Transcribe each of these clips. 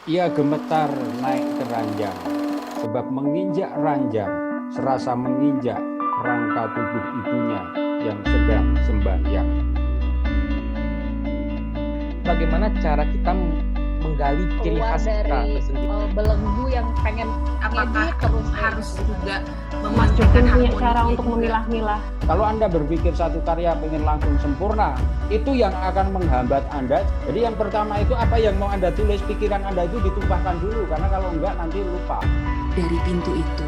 Ia gemetar naik ke ranjang, sebab menginjak ranjang serasa menginjak rangka tubuh ibunya yang sedang sembahyang. Bagaimana cara kita menggali ciri keluar khas kita dari tersendiri? belenggu yang pengen Apakah ngedit terus harus juga Mas Jopin punya harmoni cara dia untuk juga? memilah-milah. Kalau Anda berpikir satu karya pengen langsung sempurna, itu yang akan menghambat Anda. Jadi yang pertama itu apa yang mau Anda tulis, pikiran Anda itu ditumpahkan dulu, karena kalau enggak nanti lupa. Dari pintu itu,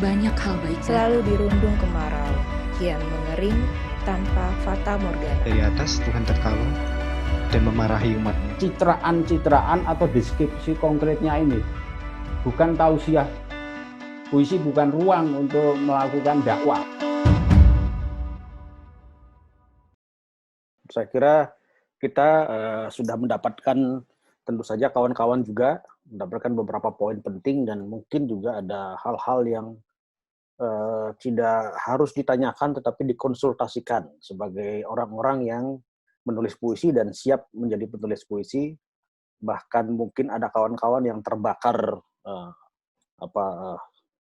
banyak hal baik selalu dirundung kemarau, kian mengering tanpa fata morgana. Dari atas Tuhan tertawa dan memarahi umatnya. Citraan-citraan atau deskripsi konkretnya ini bukan tausiah. Puisi bukan ruang untuk melakukan dakwah. Saya kira kita sudah mendapatkan, tentu saja kawan-kawan juga mendapatkan beberapa poin penting, dan mungkin juga ada hal-hal yang tidak harus ditanyakan tetapi dikonsultasikan sebagai orang-orang yang menulis puisi dan siap menjadi penulis puisi. Bahkan mungkin ada kawan-kawan yang terbakar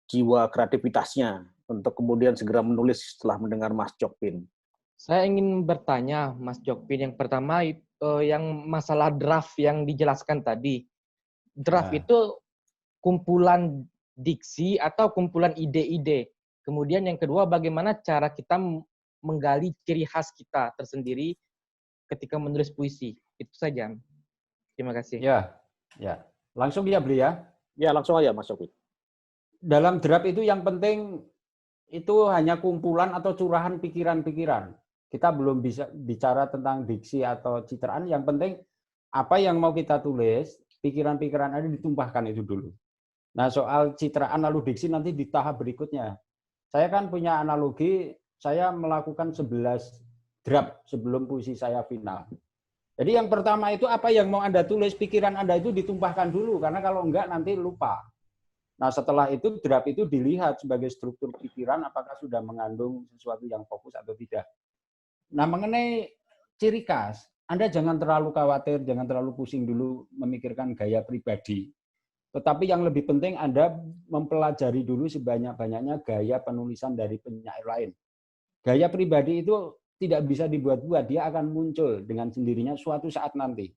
jiwa kreativitasnya untuk kemudian segera menulis setelah mendengar Mas Jokpin. Saya ingin bertanya, Mas Jokpin, yang pertama yang masalah draft yang dijelaskan tadi. Draft itu kumpulan diksi atau kumpulan ide-ide. Kemudian yang kedua, bagaimana cara kita menggali ciri khas kita tersendiri ketika menulis puisi. Itu saja. Terima kasih. Ya. Langsung ya, Beli ya? Ya, langsung aja Mas Jokpin. Dalam draft itu yang penting itu hanya kumpulan atau curahan pikiran-pikiran. Kita belum bisa bicara tentang diksi atau citraan. Yang penting apa yang mau kita tulis, pikiran-pikiran ada ditumpahkan itu dulu. Nah, soal citraan lalu diksi nanti di tahap berikutnya. Saya kan punya analogi, saya melakukan 11 draft sebelum puisi saya final. Jadi yang pertama itu apa yang mau Anda tulis, pikiran Anda itu ditumpahkan dulu, karena kalau enggak nanti lupa. Nah, setelah itu draft itu dilihat sebagai struktur pikiran apakah sudah mengandung sesuatu yang fokus atau tidak. Nah, mengenai ciri khas, Anda jangan terlalu khawatir, jangan terlalu pusing dulu memikirkan gaya pribadi. Tetapi yang lebih penting Anda mempelajari dulu sebanyak-banyaknya gaya penulisan dari penyair lain. Gaya pribadi itu tidak bisa dibuat-buat, dia akan muncul dengan sendirinya suatu saat nanti.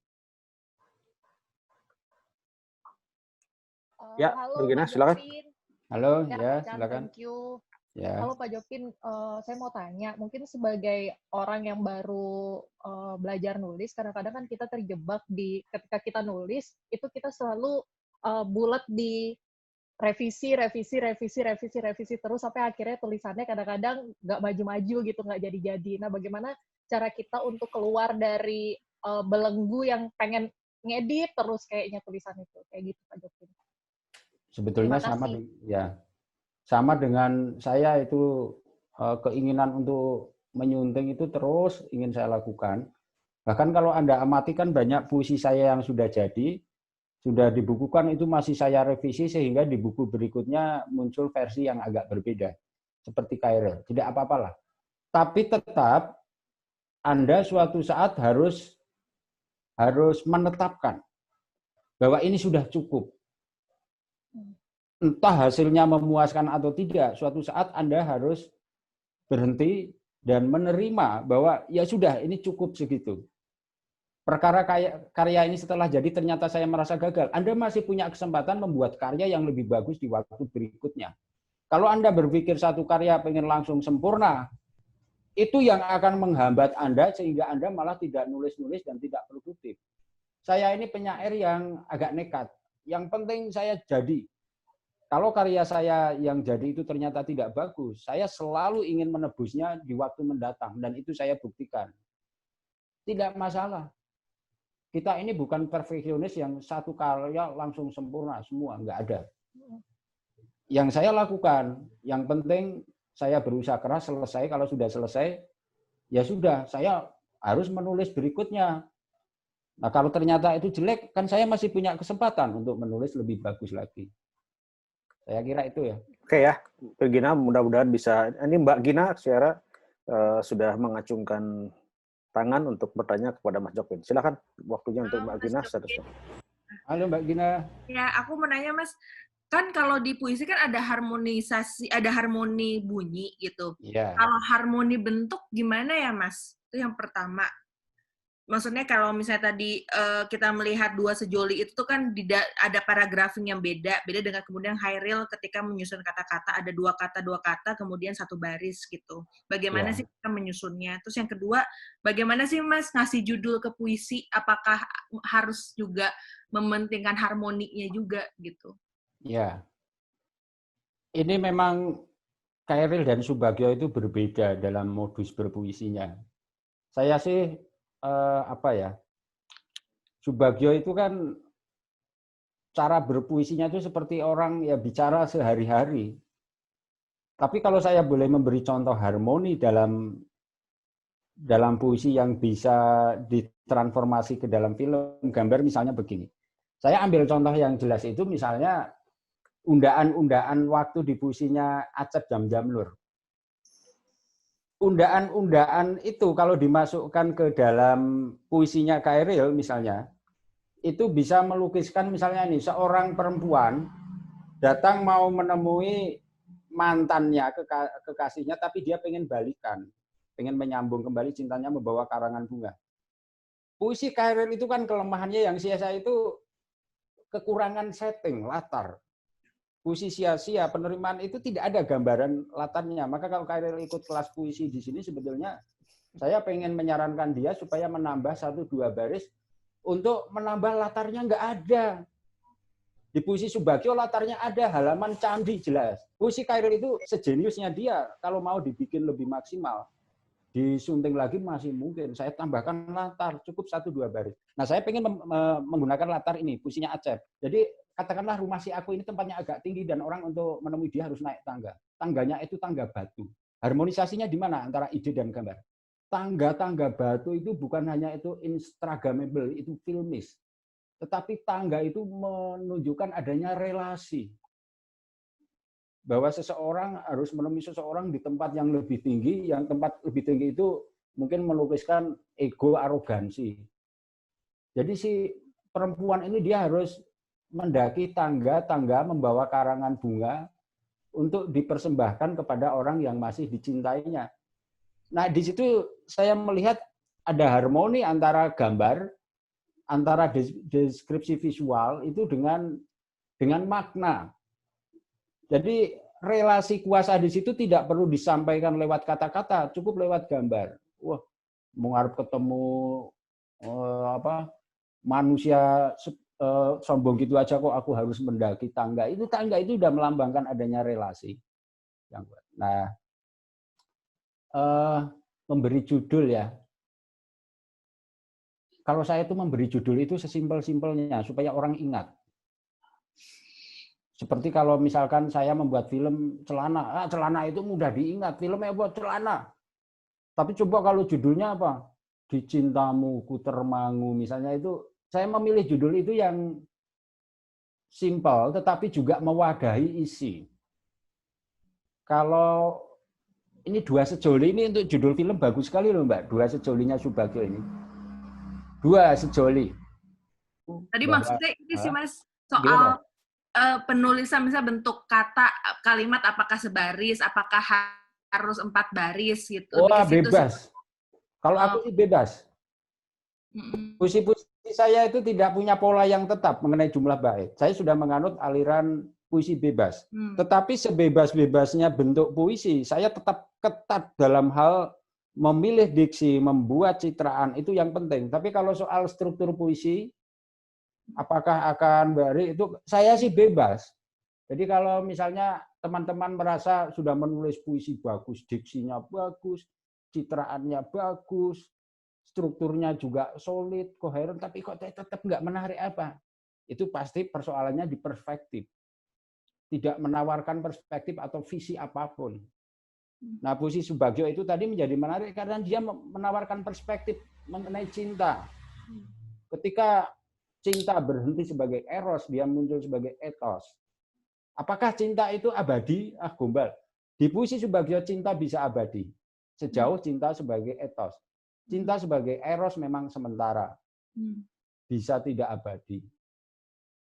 Ya, halo Regina, Pak silakan. Jopin. Halo, ya silakan. Thank you. Ya. Halo Pak Jopin, saya mau tanya, mungkin sebagai orang yang baru belajar nulis, kadang-kadang kan kita terjebak di ketika kita nulis itu kita selalu bulat di revisi terus sampai akhirnya tulisannya kadang-kadang nggak maju-maju gitu, nggak jadi-jadi. Nah, bagaimana cara kita untuk keluar dari belenggu yang pengen ngedit terus kayaknya tulisan itu, kayak gitu Pak Jopin? Sebetulnya sama dengan saya itu keinginan untuk menyunting itu terus ingin saya lakukan. Bahkan kalau Anda amati kan banyak puisi saya yang sudah jadi, sudah dibukukan itu masih saya revisi sehingga di buku berikutnya muncul versi yang agak berbeda. Seperti Kairil, tidak apa-apalah. Tapi tetap Anda suatu saat harus menetapkan bahwa ini sudah cukup. Entah hasilnya memuaskan atau tidak, suatu saat Anda harus berhenti dan menerima bahwa ya sudah, ini cukup segitu. Perkara karya ini setelah jadi ternyata saya merasa gagal, Anda masih punya kesempatan membuat karya yang lebih bagus di waktu berikutnya. Kalau Anda berpikir satu karya pengen langsung sempurna, itu yang akan menghambat Anda sehingga Anda malah tidak nulis-nulis dan tidak produktif. Saya ini penyair yang agak nekat. Yang penting saya jadi. Kalau karya saya yang jadi itu ternyata tidak bagus, saya selalu ingin menebusnya di waktu mendatang, dan itu saya buktikan. Tidak masalah. Kita ini bukan perfeksionis yang satu karya langsung sempurna semua, nggak ada. Yang saya lakukan, yang penting saya berusaha keras selesai, kalau sudah selesai, ya sudah, saya harus menulis berikutnya. Nah, kalau ternyata itu jelek, kan saya masih punya kesempatan untuk menulis lebih bagus lagi. Saya kira itu ya. Oke ya, Gina, mudah-mudahan bisa. Ini Mbak Gina, secara sudah mengacungkan tangan untuk bertanya kepada Mas Jokpin. Silakan waktunya untuk Mbak Gina. Halo Mbak Gina. Ya, aku mau nanya Mas, kan kalau di puisi kan ada harmonisasi, ada harmoni bunyi gitu. Iya. Kalau harmoni bentuk gimana ya Mas? Itu yang pertama. Maksudnya kalau misalnya tadi kita melihat dua sejoli itu tuh kan ada paragrafing yang beda dengan kemudian Hairil ketika menyusun kata-kata ada dua kata kemudian satu baris gitu. Bagaimana Ya. sih kita menyusunnya? Terus yang kedua, bagaimana sih Mas ngasih judul ke puisi? Apakah harus juga mementingkan harmoninya juga gitu? Ya. Ini memang Khairil dan Subagio itu berbeda dalam modus berpuisinya. Saya sih Subagio itu kan cara berpuisinya itu seperti orang ya bicara sehari-hari. Tapi kalau saya boleh memberi contoh harmoni dalam puisi yang bisa ditransformasi ke dalam film, gambar misalnya begini. Saya ambil contoh yang jelas itu misalnya undaan-undaan waktu di puisinya Acep Jam-Jamlur. Undaan-undaan itu kalau dimasukkan ke dalam puisinya Khairil misalnya, itu bisa melukiskan misalnya nih, seorang perempuan datang mau menemui mantannya, kekasihnya, tapi dia pengen balikan, pengen menyambung kembali cintanya membawa karangan bunga. Puisi Khairil itu kan kelemahannya yang sia-sia itu kekurangan setting, latar. Puisi sia-sia, penerimaan itu tidak ada gambaran latarnya. Maka kalau Khairil ikut kelas puisi di sini sebetulnya saya pengen menyarankan dia supaya menambah 1-2 baris untuk menambah latarnya nggak ada. Di puisi Subagio latarnya ada, halaman candi jelas. Puisi Khairil itu sejeniusnya dia, kalau mau dibikin lebih maksimal, disunting lagi masih mungkin. Saya tambahkan latar, cukup 1-2 baris. Nah, saya pengen menggunakan latar ini, puisinya Acep. Jadi katakanlah rumah si aku ini tempatnya agak tinggi dan orang untuk menemui dia harus naik tangga. Tangganya itu tangga batu. Harmonisasinya di mana antara ide dan gambar? Tangga-tangga batu itu bukan hanya itu instagramable, itu filmis. Tetapi tangga itu menunjukkan adanya relasi. Bahwa seseorang harus menemui seseorang di tempat yang lebih tinggi, yang tempat lebih tinggi itu mungkin melukiskan ego, arogansi. Jadi si perempuan ini dia harus mendaki tangga-tangga membawa karangan bunga untuk dipersembahkan kepada orang yang masih dicintainya. Nah, di situ saya melihat ada harmoni antara gambar, antara deskripsi visual itu dengan makna. Jadi relasi kuasa di situ tidak perlu disampaikan lewat kata-kata, cukup lewat gambar. Wah, mau ngarep ketemu manusia sombong gitu aja kok aku harus mendaki tangga. Tangga itu sudah melambangkan adanya relasi. Nah, memberi judul ya. Kalau saya itu memberi judul itu sesimpel-simpelnya supaya orang ingat. Seperti kalau misalkan saya membuat film celana, celana itu mudah diingat, filmnya buat celana. Tapi coba kalau judulnya apa? Di Cintamu Ku Termangu misalnya itu, saya memilih judul itu yang simpel tetapi juga mewadahi isi. Kalau ini Dua Sejoli ini untuk judul film bagus sekali loh Mbak, Dua Sejolinya Subagio ini. Dua Sejoli. Tadi maksudnya ini sih Mas, soal penulisan misalnya bentuk kata, kalimat apakah sebaris, apakah harus 4 baris gitu. Wah, bebas. Kalau aku sih bebas. Puisi-puisi saya itu tidak punya pola yang tetap mengenai jumlah bait. Saya sudah menganut aliran puisi bebas. Tetapi sebebas-bebasnya bentuk puisi, saya tetap ketat dalam hal memilih diksi, membuat citraan, itu yang penting. Tapi kalau soal struktur puisi, apakah akan itu saya sih bebas. Jadi kalau misalnya teman-teman merasa sudah menulis puisi bagus, diksinya bagus, citraannya bagus, strukturnya juga solid, koheren, tapi kok tetap nggak menarik apa? Itu pasti persoalannya di perspektif. Tidak menawarkan perspektif atau visi apapun. Nah, puisi Subagio itu tadi menjadi menarik karena dia menawarkan perspektif mengenai cinta. Ketika cinta berhenti sebagai eros, dia muncul sebagai ethos. Apakah cinta itu abadi? Gombal. Di puisi Subagio cinta bisa abadi. Sejauh cinta sebagai ethos. Cinta sebagai eros memang sementara. Bisa tidak abadi.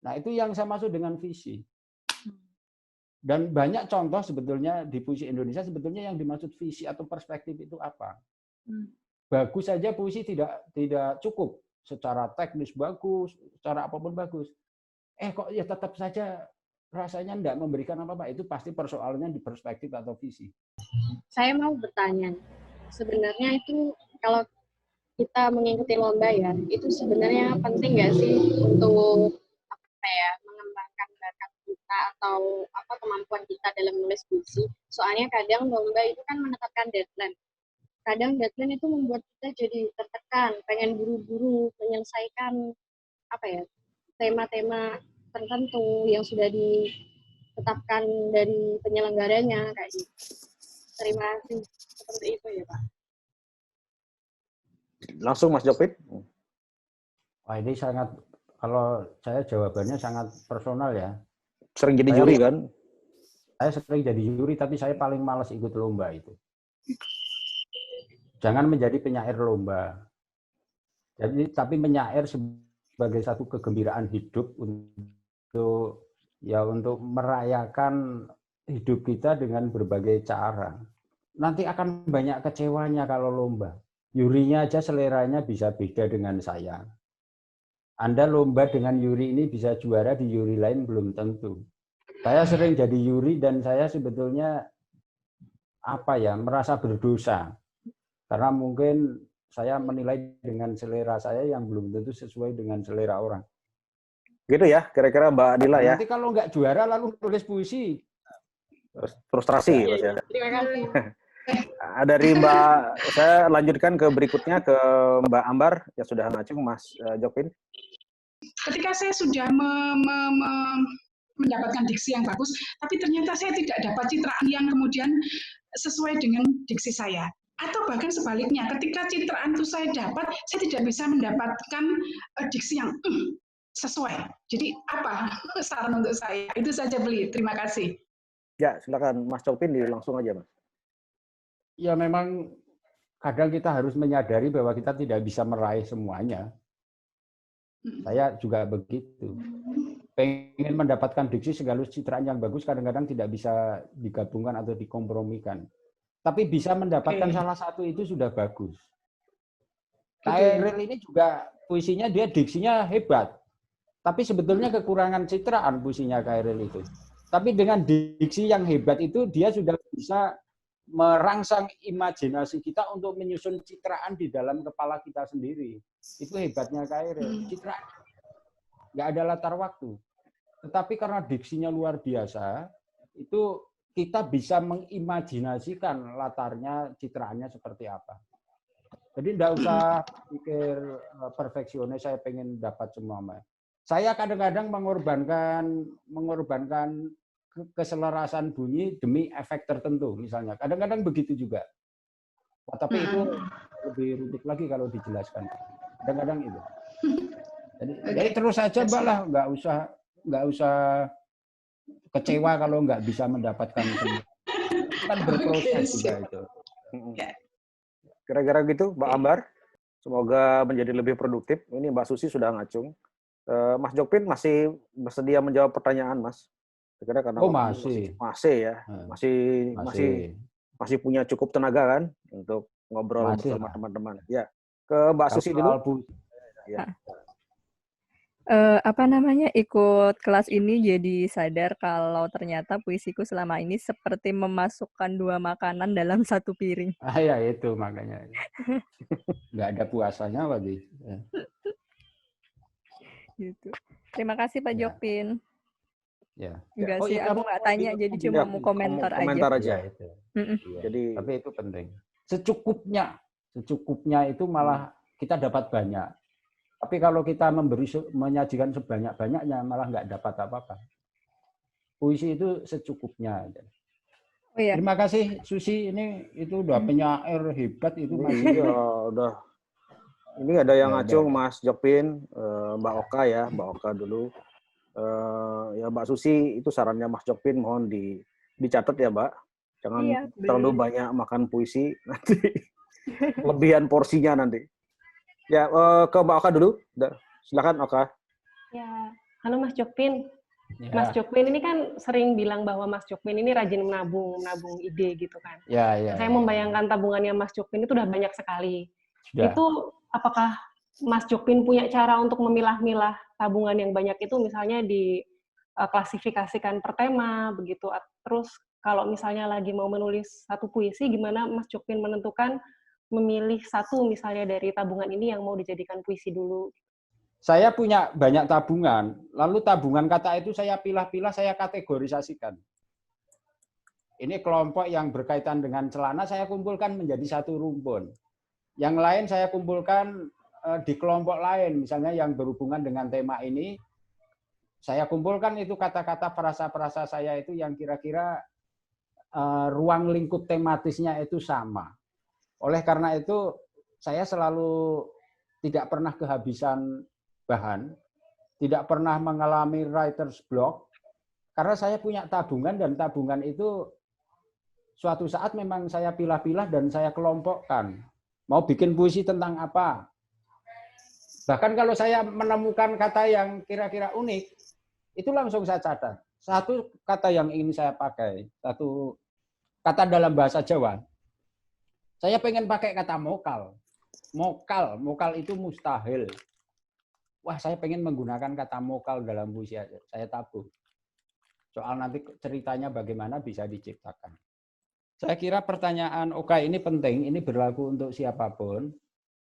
Nah, itu yang saya maksud dengan visi. Dan banyak contoh sebetulnya di puisi Indonesia sebetulnya yang dimaksud visi atau perspektif itu apa. Bagus saja puisi tidak cukup. Secara teknis bagus, secara apapun bagus. Kok ya tetap saja rasanya tidak memberikan apa-apa. Itu pasti persoalannya di perspektif atau visi. Saya mau bertanya, sebenarnya itu kalau kita mengikuti lomba ya, itu sebenarnya penting nggak sih untuk mengembangkan bakat kita atau kemampuan kita dalam menulis puisi? Soalnya kadang lomba itu kan menetapkan deadline. Kadang deadline itu membuat kita jadi tertekan, pengen buru-buru menyelesaikan tema-tema tertentu yang sudah ditetapkan dari penyelenggaranya kayak gitu. Terima kasih. Seperti itu ya, Pak. Langsung Mas Jokpin. Wah, ini sangat, kalau saya jawabannya sangat personal ya. Sering jadi juri kan? Saya sering jadi juri, tapi saya paling malas ikut lomba itu. Jangan menjadi penyair lomba. Tapi penyair sebagai satu kegembiraan hidup untuk merayakan hidup kita dengan berbagai cara. Nanti akan banyak kecewanya kalau lomba. Yurinya aja seleranya bisa beda dengan saya. Anda lomba dengan yuri ini bisa juara, di yuri lain belum tentu. Saya sering jadi yuri dan saya sebetulnya merasa berdosa. Karena mungkin saya menilai dengan selera saya yang belum tentu sesuai dengan selera orang. Gitu ya, kira-kira Mbak Adila ya. Nanti kalau nggak juara lalu tulis puisi. Frustrasi. Mas, ya. Terima kasih. Dari Mbak, saya lanjutkan ke berikutnya ke Mbak Ambar yang sudah ngacung, Mas Jokpin. Ketika saya sudah mendapatkan diksi yang bagus, tapi ternyata saya tidak dapat citraan yang kemudian sesuai dengan diksi saya. Atau bahkan sebaliknya, ketika citraan itu saya dapat, saya tidak bisa mendapatkan diksi yang sesuai. Jadi apa saran untuk saya? Itu saja, Beli. Terima kasih. Ya, silakan Mas Jokpin, langsung aja, Mas. Ya memang kadang kita harus menyadari bahwa kita tidak bisa meraih semuanya. Saya juga begitu. Pengen mendapatkan diksi sekaligus citraan yang bagus, kadang-kadang tidak bisa digabungkan atau dikompromikan. Tapi bisa mendapatkan salah satu itu sudah bagus. Khairil ini juga puisinya, dia diksinya hebat. Tapi sebetulnya kekurangan citraan puisinya Khairil itu. Tapi dengan diksi yang hebat itu, dia sudah bisa merangsang imajinasi kita untuk menyusun citraan di dalam kepala kita sendiri. Itu hebatnya Khairil. Citraan nggak ada latar waktu. Tetapi karena diksinya luar biasa, itu kita bisa mengimajinasikan latarnya, citraannya seperti apa. Jadi tidak usah pikir perfeksionis, saya pengen dapat semua. Saya kadang-kadang mengorbankan keselarasan bunyi demi efek tertentu, misalnya. Kadang-kadang begitu juga. Tapi itu lebih rumit lagi kalau dijelaskan. Kadang-kadang itu. Jadi terus saja, Mbak lah, nggak usah kecewa kalau nggak bisa mendapatkan semua. Kan berproses juga itu. Kira-kira gitu, Mbak Ambar. Semoga menjadi lebih produktif. Ini Mbak Susi sudah ngacung. Mas Jokpin masih bersedia menjawab pertanyaan, Mas? Kira-kira karena masih ya, masih punya cukup tenaga kan untuk ngobrol bersama teman-teman. Ya, ke Mbak Susi dulu. Ya. Ikut kelas ini jadi sadar kalau ternyata puisiku selama ini seperti memasukkan 2 makanan dalam 1 piring. Ya itu makanya. Nggak ada puasanya lagi. Gitu. Terima kasih Pak Jokpin. Ya. Enggak sih, aku nggak tanya, jadi cuma mau komentar aja. Itu. Jadi, tapi itu penting. Secukupnya itu malah kita dapat banyak. Tapi kalau kita menyajikan sebanyak-banyaknya, malah nggak dapat apa-apa. Puisi itu secukupnya. Oh, iya. Terima kasih Susi, itu udah penyair hebat itu. Iya, udah. Ini ada yang ngacung, Mas Jokpin, Mbak Oka ya, Mbak Oka dulu. Ya Mbak Susi, itu sarannya Mas Jokpin, mohon dicatat ya Mbak. Jangan terlalu banyak makan puisi, nanti lebihan porsinya nanti. Ya, ke Mbak Oka dulu. Silakan Oka. Ya, Halo Mas Jokpin. Mas Ya, Jokpin ini kan sering bilang bahwa Mas Jokpin ini rajin menabung ide gitu kan. ya. Saya membayangkan tabungannya Mas Jokpin itu udah banyak sekali. Sudah. Itu apakah Mas Jokpin punya cara untuk memilah-milah tabungan yang banyak itu, misalnya diklasifikasikan per tema begitu. Terus kalau misalnya lagi mau menulis satu puisi, gimana Mas Jokpin menentukan memilih satu misalnya dari tabungan ini yang mau dijadikan puisi dulu? Saya punya banyak tabungan, lalu tabungan kata itu saya pilah-pilah, saya kategorisasikan. Ini kelompok yang berkaitan dengan celana saya kumpulkan menjadi satu rumpun. Yang lain saya kumpulkan di kelompok lain, misalnya yang berhubungan dengan tema ini, saya kumpulkan itu kata-kata frasa-frasa saya itu yang kira-kira ruang lingkup tematisnya itu sama. Oleh karena itu, saya selalu tidak pernah kehabisan bahan, tidak pernah mengalami writer's block, karena saya punya tabungan, dan tabungan itu suatu saat memang saya pilah-pilah dan saya kelompokkan. Mau bikin puisi tentang apa? Bahkan kalau saya menemukan kata yang kira-kira unik, itu langsung saya catat. Satu kata yang ingin saya pakai, satu kata dalam bahasa Jawa. Saya pengen pakai kata mokal. Mokal itu mustahil. Wah, saya pengen menggunakan kata mokal dalam puisi. Saya tabung. Soal nanti ceritanya bagaimana bisa diciptakan. Saya kira pertanyaan Oka ini penting, ini berlaku untuk siapapun,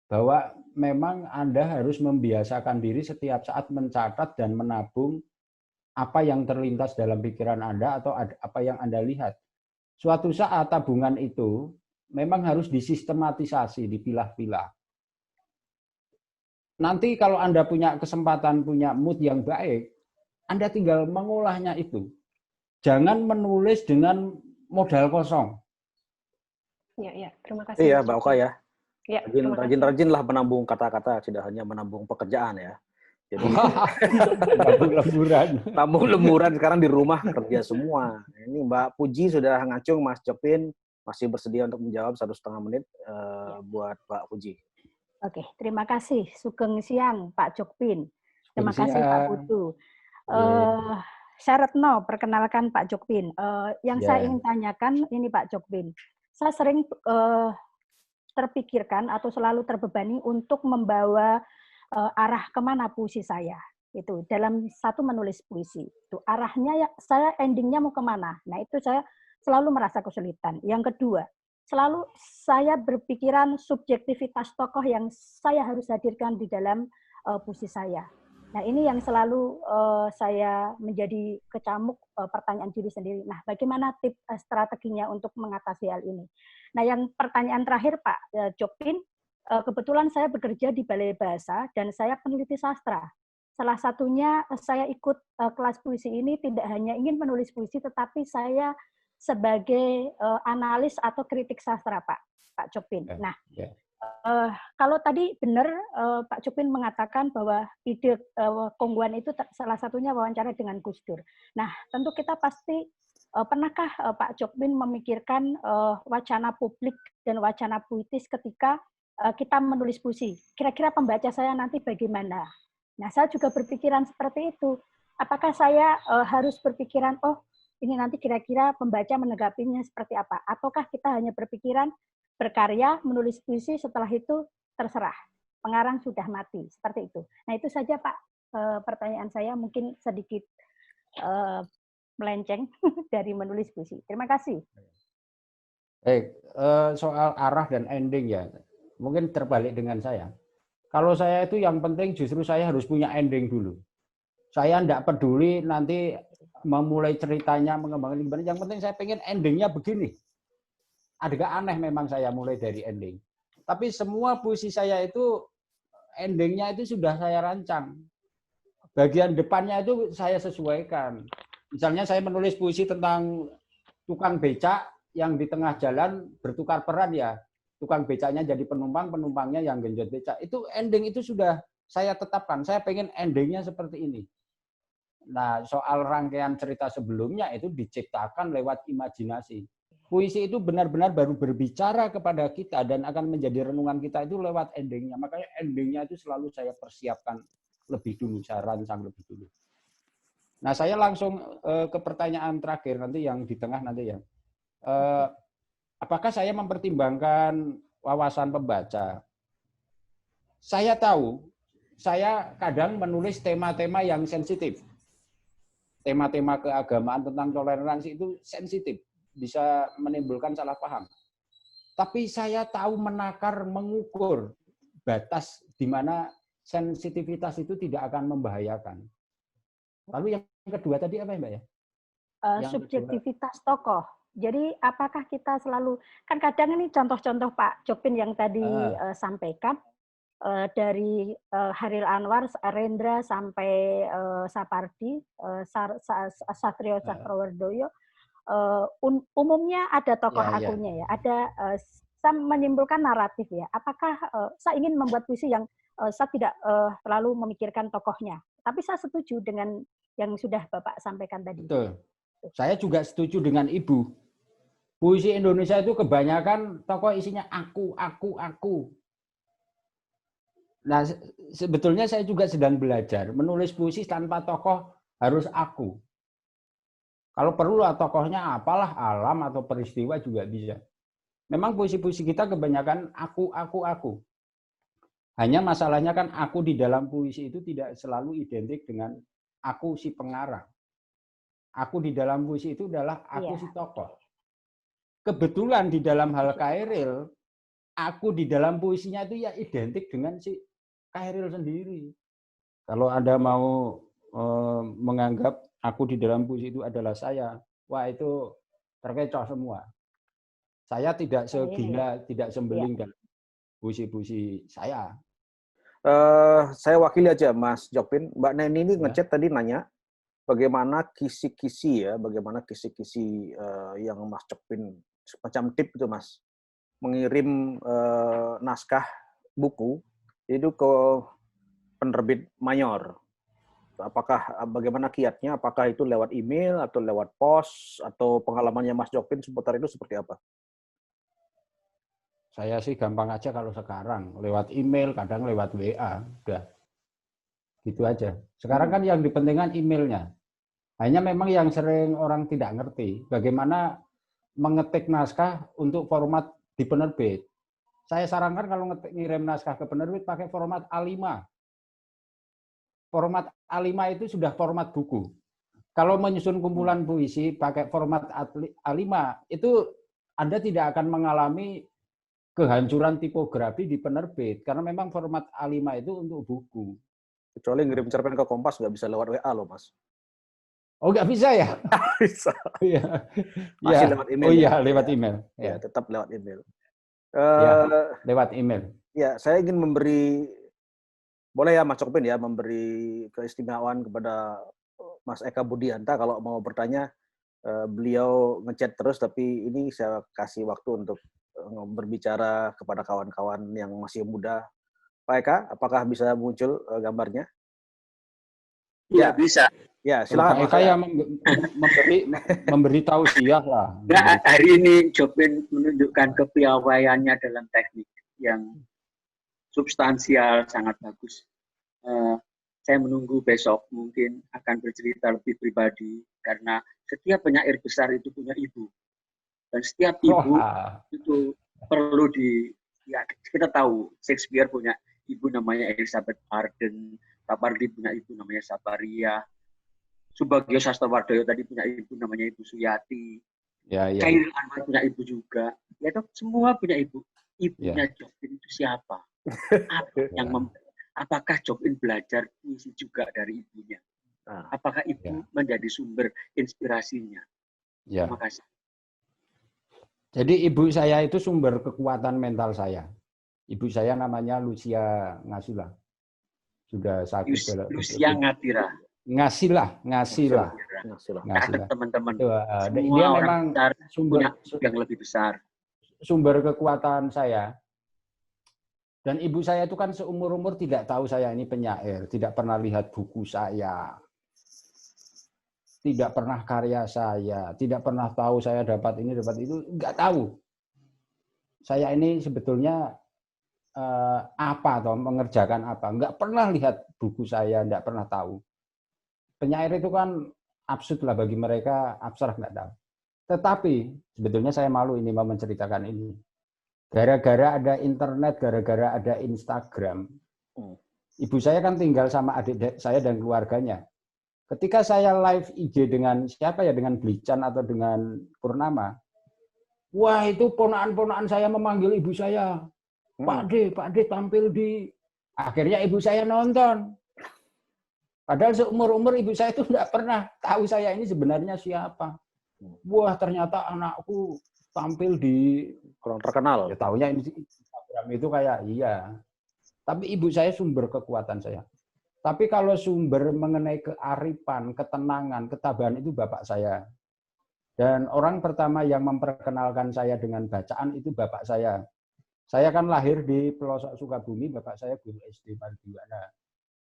bahwa memang Anda harus membiasakan diri setiap saat mencatat dan menabung apa yang terlintas dalam pikiran Anda atau apa yang Anda lihat. Suatu saat tabungan itu memang harus disistematisasi, dipilah-pilah. Nanti kalau Anda punya kesempatan, punya mood yang baik, Anda tinggal mengolahnya itu. Jangan menulis dengan modal kosong. Ya, terima kasih. Iya, Mbak Oka ya. Ya, Rajin-rajinlah menabung kata-kata, tidak hanya menabung pekerjaan ya. Jadi nabung lemburan sekarang di rumah kerja semua. Ini Mbak Puji sudah ngacung, Mas Jokpin masih bersedia untuk menjawab 1,5 menit buat Mbak Puji. Oke, terima kasih. Sugeng siang Pak Jokpin. Terima kasih Pak Putu. Syaratno, perkenalkan Pak Jokpin. Yang saya ingin tanyakan ini Pak Jokpin. Saya sering terpikirkan atau selalu terbebani untuk membawa arah kemana puisi saya. Itu dalam satu menulis puisi. Itu arahnya saya endingnya mau kemana. Nah itu saya selalu merasa kesulitan. Yang kedua, selalu saya berpikiran subjektivitas tokoh yang saya harus hadirkan di dalam puisi saya. Nah ini yang selalu saya menjadi kecamuk pertanyaan diri sendiri. Nah bagaimana tips strateginya untuk mengatasi hal ini? Nah yang pertanyaan terakhir Pak Jokpin, kebetulan saya bekerja di Balai Bahasa dan saya peneliti sastra. Salah satunya saya ikut kelas puisi ini tidak hanya ingin menulis puisi, tetapi saya sebagai analis atau kritik sastra Pak Jokpin. Nah, kalau tadi benar Pak Jokpin mengatakan bahwa ide Kongguan itu salah satunya wawancara dengan Gus Dur. Nah, tentu kita pasti pernahkah Pak Jokpin memikirkan wacana publik dan wacana puitis ketika kita menulis puisi? Kira-kira pembaca saya nanti bagaimana? Nah, saya juga berpikiran seperti itu. Apakah saya harus berpikiran, oh ini nanti kira-kira pembaca menanggapinya seperti apa? Ataukah kita hanya berpikiran berkarya, menulis puisi, setelah itu terserah. Pengarang sudah mati, seperti itu. Nah itu saja Pak pertanyaan saya, mungkin sedikit melenceng dari menulis puisi. Terima kasih. Baik, soal arah dan ending ya, mungkin terbalik dengan saya. Kalau saya itu yang penting justru saya harus punya ending dulu. Saya tidak peduli nanti memulai ceritanya, mengembangkan gimana. Yang penting saya pengen endingnya begini. Agak aneh memang saya mulai dari ending. Tapi semua puisi saya itu endingnya itu sudah saya rancang. Bagian depannya itu saya sesuaikan. Misalnya saya menulis puisi tentang tukang becak yang di tengah jalan bertukar peran ya. Tukang becaknya jadi penumpang, penumpangnya yang genjot becak. Itu ending itu sudah saya tetapkan. Saya pengen endingnya seperti ini. Nah, soal rangkaian cerita sebelumnya itu diciptakan lewat imajinasi. Puisi itu benar-benar baru berbicara kepada kita dan akan menjadi renungan kita itu lewat endingnya. Makanya endingnya itu selalu saya persiapkan lebih dulu, saya rancang lebih dulu. Nah, saya langsung ke pertanyaan terakhir nanti yang di tengah nanti ya. Apakah saya mempertimbangkan wawasan pembaca? Saya tahu, saya kadang menulis tema-tema yang sensitif. Tema-tema keagamaan tentang toleransi itu sensitif, bisa menimbulkan salah paham. Tapi saya tahu menakar, mengukur batas di mana sensitivitas itu tidak akan membahayakan. Lalu yang kedua tadi apa ya, Mbak ya? Subjektivitas tokoh. Jadi apakah kita selalu, kan kadang ini contoh-contoh Pak Jokpin yang tadi sampaikan, dari Hairil Anwar, Rendra sampai Sapardi, Satrio Cakrowardoyo, umumnya ada tokoh akunya ya, ada menimbulkan naratif ya. Apakah saya ingin membuat puisi yang saya tidak terlalu memikirkan tokohnya, tapi saya setuju dengan yang sudah Bapak sampaikan tadi. Betul. Saya juga setuju dengan Ibu. Puisi Indonesia itu kebanyakan tokoh isinya aku. Nah, sebetulnya saya juga sedang belajar menulis puisi tanpa tokoh harus aku. Kalau perlu tokohnya apalah, alam atau peristiwa juga bisa. Memang puisi-puisi kita kebanyakan aku. Hanya masalahnya kan aku di dalam puisi itu tidak selalu identik dengan aku si pengarang. Aku di dalam puisi itu adalah aku si tokoh. Kebetulan di dalam hal Khairil, aku di dalam puisinya itu ya identik dengan si Khairil sendiri. Kalau Anda mau menganggap aku di dalam puisi itu adalah saya, wah itu terkecoh semua. Saya tidak segila, tidak sembeling dalam puisi-puisi saya. Saya wakili aja Mas Jokpin. Mbak Neni ini ngechat tadi nanya bagaimana kisi-kisi yang Mas Jokpin semacam tip itu Mas, mengirim naskah buku itu ke penerbit mayor. Bagaimana kiatnya? Apakah itu lewat email atau lewat pos atau pengalamannya Mas Jokpin seputar itu seperti apa? Saya sih gampang aja kalau sekarang lewat email, kadang lewat WA, udah gitu aja. Sekarang kan yang dipentingkan emailnya. Hanya memang yang sering orang tidak ngerti bagaimana mengetik naskah untuk format di penerbit. Saya sarankan kalau ngirim naskah ke penerbit pakai format A5. Format A5 itu sudah format buku. Kalau menyusun kumpulan puisi pakai format A5 itu Anda tidak akan mengalami kehancuran tipografi di penerbit karena memang format A5 itu untuk buku. Kecuali ngirim cerpen ke Kompas nggak bisa lewat WA loh Mas. Oh nggak bisa ya? Bisa. Iya. Masih lewat email. Oh iya lewat email. Ya tetap lewat email. Lewat email. Ya saya ingin memberi, boleh ya Mas Jokpin ya, memberi keistimewaan kepada Mas Eka Budianta kalau mau bertanya. Beliau ngechat terus tapi ini saya kasih waktu untuk berbicara kepada kawan-kawan yang masih muda. Pak Eka, apakah bisa muncul gambarnya? Ya, bisa. Ya, silakan. Pak Eka yang memberi tausiah lah. Nah, hari ini Jokpin menunjukkan kepiawaiannya dalam teknik yang substansial, sangat bagus. Saya menunggu besok mungkin akan bercerita lebih pribadi karena setiap penyair besar itu punya ibu. Dan setiap ibu itu perlu ya kita tahu Shakespeare punya ibu namanya Elizabeth Arden, Sapardi punya ibu namanya Saparia, Subagio Sastrowardoyo tadi punya ibu namanya Ibu Suyati, Hairil Anwar punya ibu juga, ya toh semua punya ibu. Ibunya Jokpin itu siapa? Apakah Jokpin belajar puisi juga dari ibunya? Apakah ibu menjadi sumber inspirasinya? Terima kasih. Jadi ibu saya itu sumber kekuatan mental saya. Ibu saya namanya Lucia Ngasila. Sudah sakit. Lucia Ngatira. Ngasila. Teman-teman. Dia memang sumber yang lebih besar. Sumber kekuatan saya. Dan ibu saya itu kan seumur-umur tidak tahu saya ini penyair, tidak pernah lihat buku saya, tidak pernah karya saya, tidak pernah tahu saya dapat ini, dapat itu, nggak tahu. Saya ini sebetulnya apa atau mengerjakan apa, nggak pernah lihat buku saya, nggak pernah tahu. penyair itu kan absurd lah bagi mereka, abstrak nggak tahu. Tetapi sebetulnya saya malu ini mau menceritakan ini. Gara-gara ada internet, gara-gara ada Instagram, ibu saya kan tinggal sama adik saya dan keluarganya. Ketika saya live IG dengan siapa ya, dengan Blican atau dengan Purnama, wah itu ponakan-ponakan saya memanggil ibu saya, Pak D tampil di, akhirnya ibu saya nonton. Padahal seumur-umur ibu saya itu tidak pernah tahu saya ini sebenarnya siapa. Wah ternyata anakku tampil di kurang terkenal. Ya tahunya ini Instagram itu kayak iya. Tapi ibu saya sumber kekuatan saya. Tapi kalau sumber mengenai kearifan, ketenangan, ketabahan itu bapak saya. Dan orang pertama yang memperkenalkan saya dengan bacaan itu bapak saya. Saya kan lahir di pelosok Sukabumi, bapak saya guru SD Mardiwana.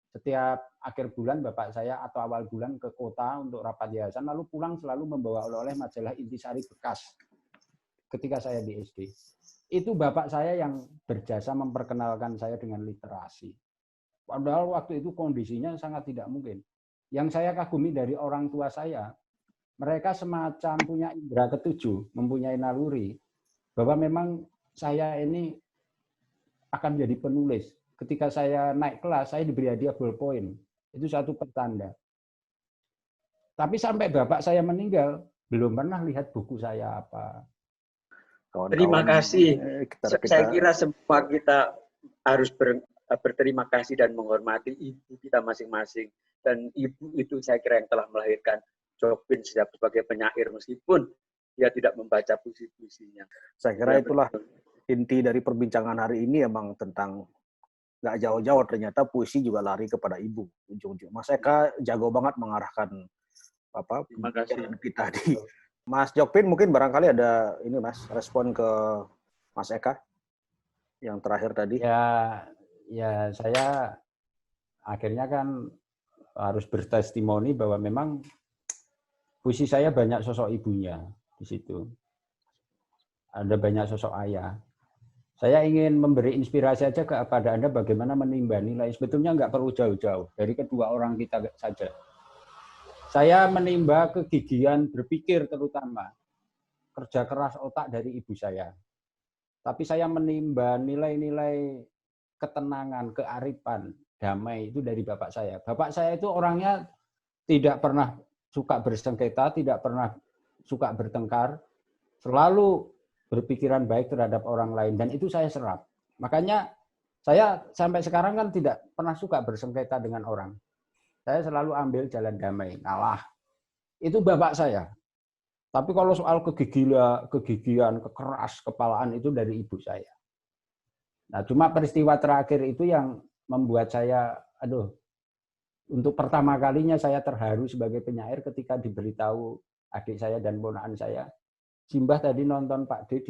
Setiap akhir bulan bapak saya atau awal bulan ke kota untuk rapat yayasan, lalu pulang selalu membawa oleh-oleh majalah Intisari bekas ketika saya di SD. Itu bapak saya yang berjasa memperkenalkan saya dengan literasi. Padahal waktu itu kondisinya sangat tidak mungkin. Yang saya kagumi dari orang tua saya, mereka semacam punya indera ketujuh, mempunyai naluri, bahwa memang saya ini akan jadi penulis. Ketika saya naik kelas, saya diberi hadiah ballpoint. Itu satu pertanda. Tapi sampai bapak saya meninggal, belum pernah lihat buku saya apa. Terima kasih. Saya kira semua kita harus berterima kasih dan menghormati ibu kita masing-masing. Dan ibu itu saya kira yang telah melahirkan Jokpin sebagai penyair, meskipun dia tidak membaca puisi-puisinya. Saya kira itulah inti dari perbincangan hari ini, emang tentang nggak jauh-jauh ternyata puisi juga lari kepada ibu. Ujung-ujung Mas Eka jago banget mengarahkan pembicaraan kita di Mas Jokpin. Mungkin barangkali ada ini Mas, respon ke Mas Eka yang terakhir tadi. Ya saya akhirnya kan harus bertestimoni bahwa memang puisi saya banyak sosok ibunya di situ. Ada banyak sosok ayah. Saya ingin memberi inspirasi saja kepada Anda bagaimana menimba nilai. Sebetulnya nggak perlu jauh-jauh, dari kedua orang kita saja. Saya menimba kegigihan berpikir terutama, kerja keras otak dari ibu saya. Tapi saya menimba nilai-nilai ketenangan, kearifan, damai itu dari bapak saya. Bapak saya itu orangnya tidak pernah suka bersengketa, tidak pernah suka bertengkar, selalu berpikiran baik terhadap orang lain, dan itu saya serap. Makanya saya sampai sekarang kan tidak pernah suka bersengketa dengan orang. Saya selalu ambil jalan damai, ngalah. Itu bapak saya. Tapi kalau soal kegigihan, kekeras kepalaan itu dari ibu saya. Nah, cuma peristiwa terakhir itu yang membuat saya, untuk pertama kalinya saya terharu sebagai penyair ketika diberitahu adik saya dan ponakan saya, Simbah tadi nonton Pak D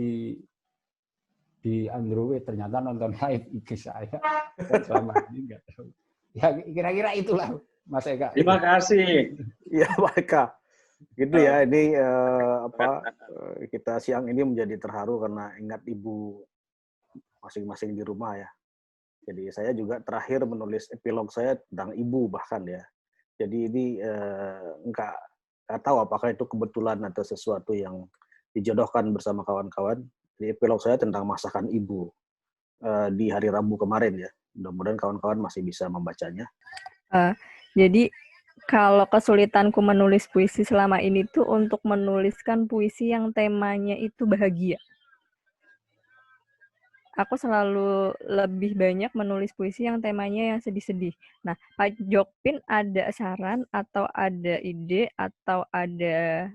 di Android, ternyata nonton live IG saya. Dan selama ini nggak tahu. Ya kira-kira itulah Mas Eka. Terima kasih. Ya Pak Eka. Gitu ya, ini kita siang ini menjadi terharu karena ingat ibu masing-masing di rumah ya. Jadi saya juga terakhir menulis epilog saya tentang ibu bahkan ya. Jadi ini nggak tahu apakah itu kebetulan atau sesuatu yang dijodohkan bersama kawan-kawan. Di epilog saya tentang masakan ibu di hari Rabu kemarin ya. Mudah-mudahan kawan-kawan masih bisa membacanya. Jadi kalau kesulitanku menulis puisi selama ini tuh untuk menuliskan puisi yang temanya itu bahagia. Aku selalu lebih banyak menulis puisi yang temanya yang sedih-sedih. Nah, Pak Jokpin ada saran atau ada ide atau ada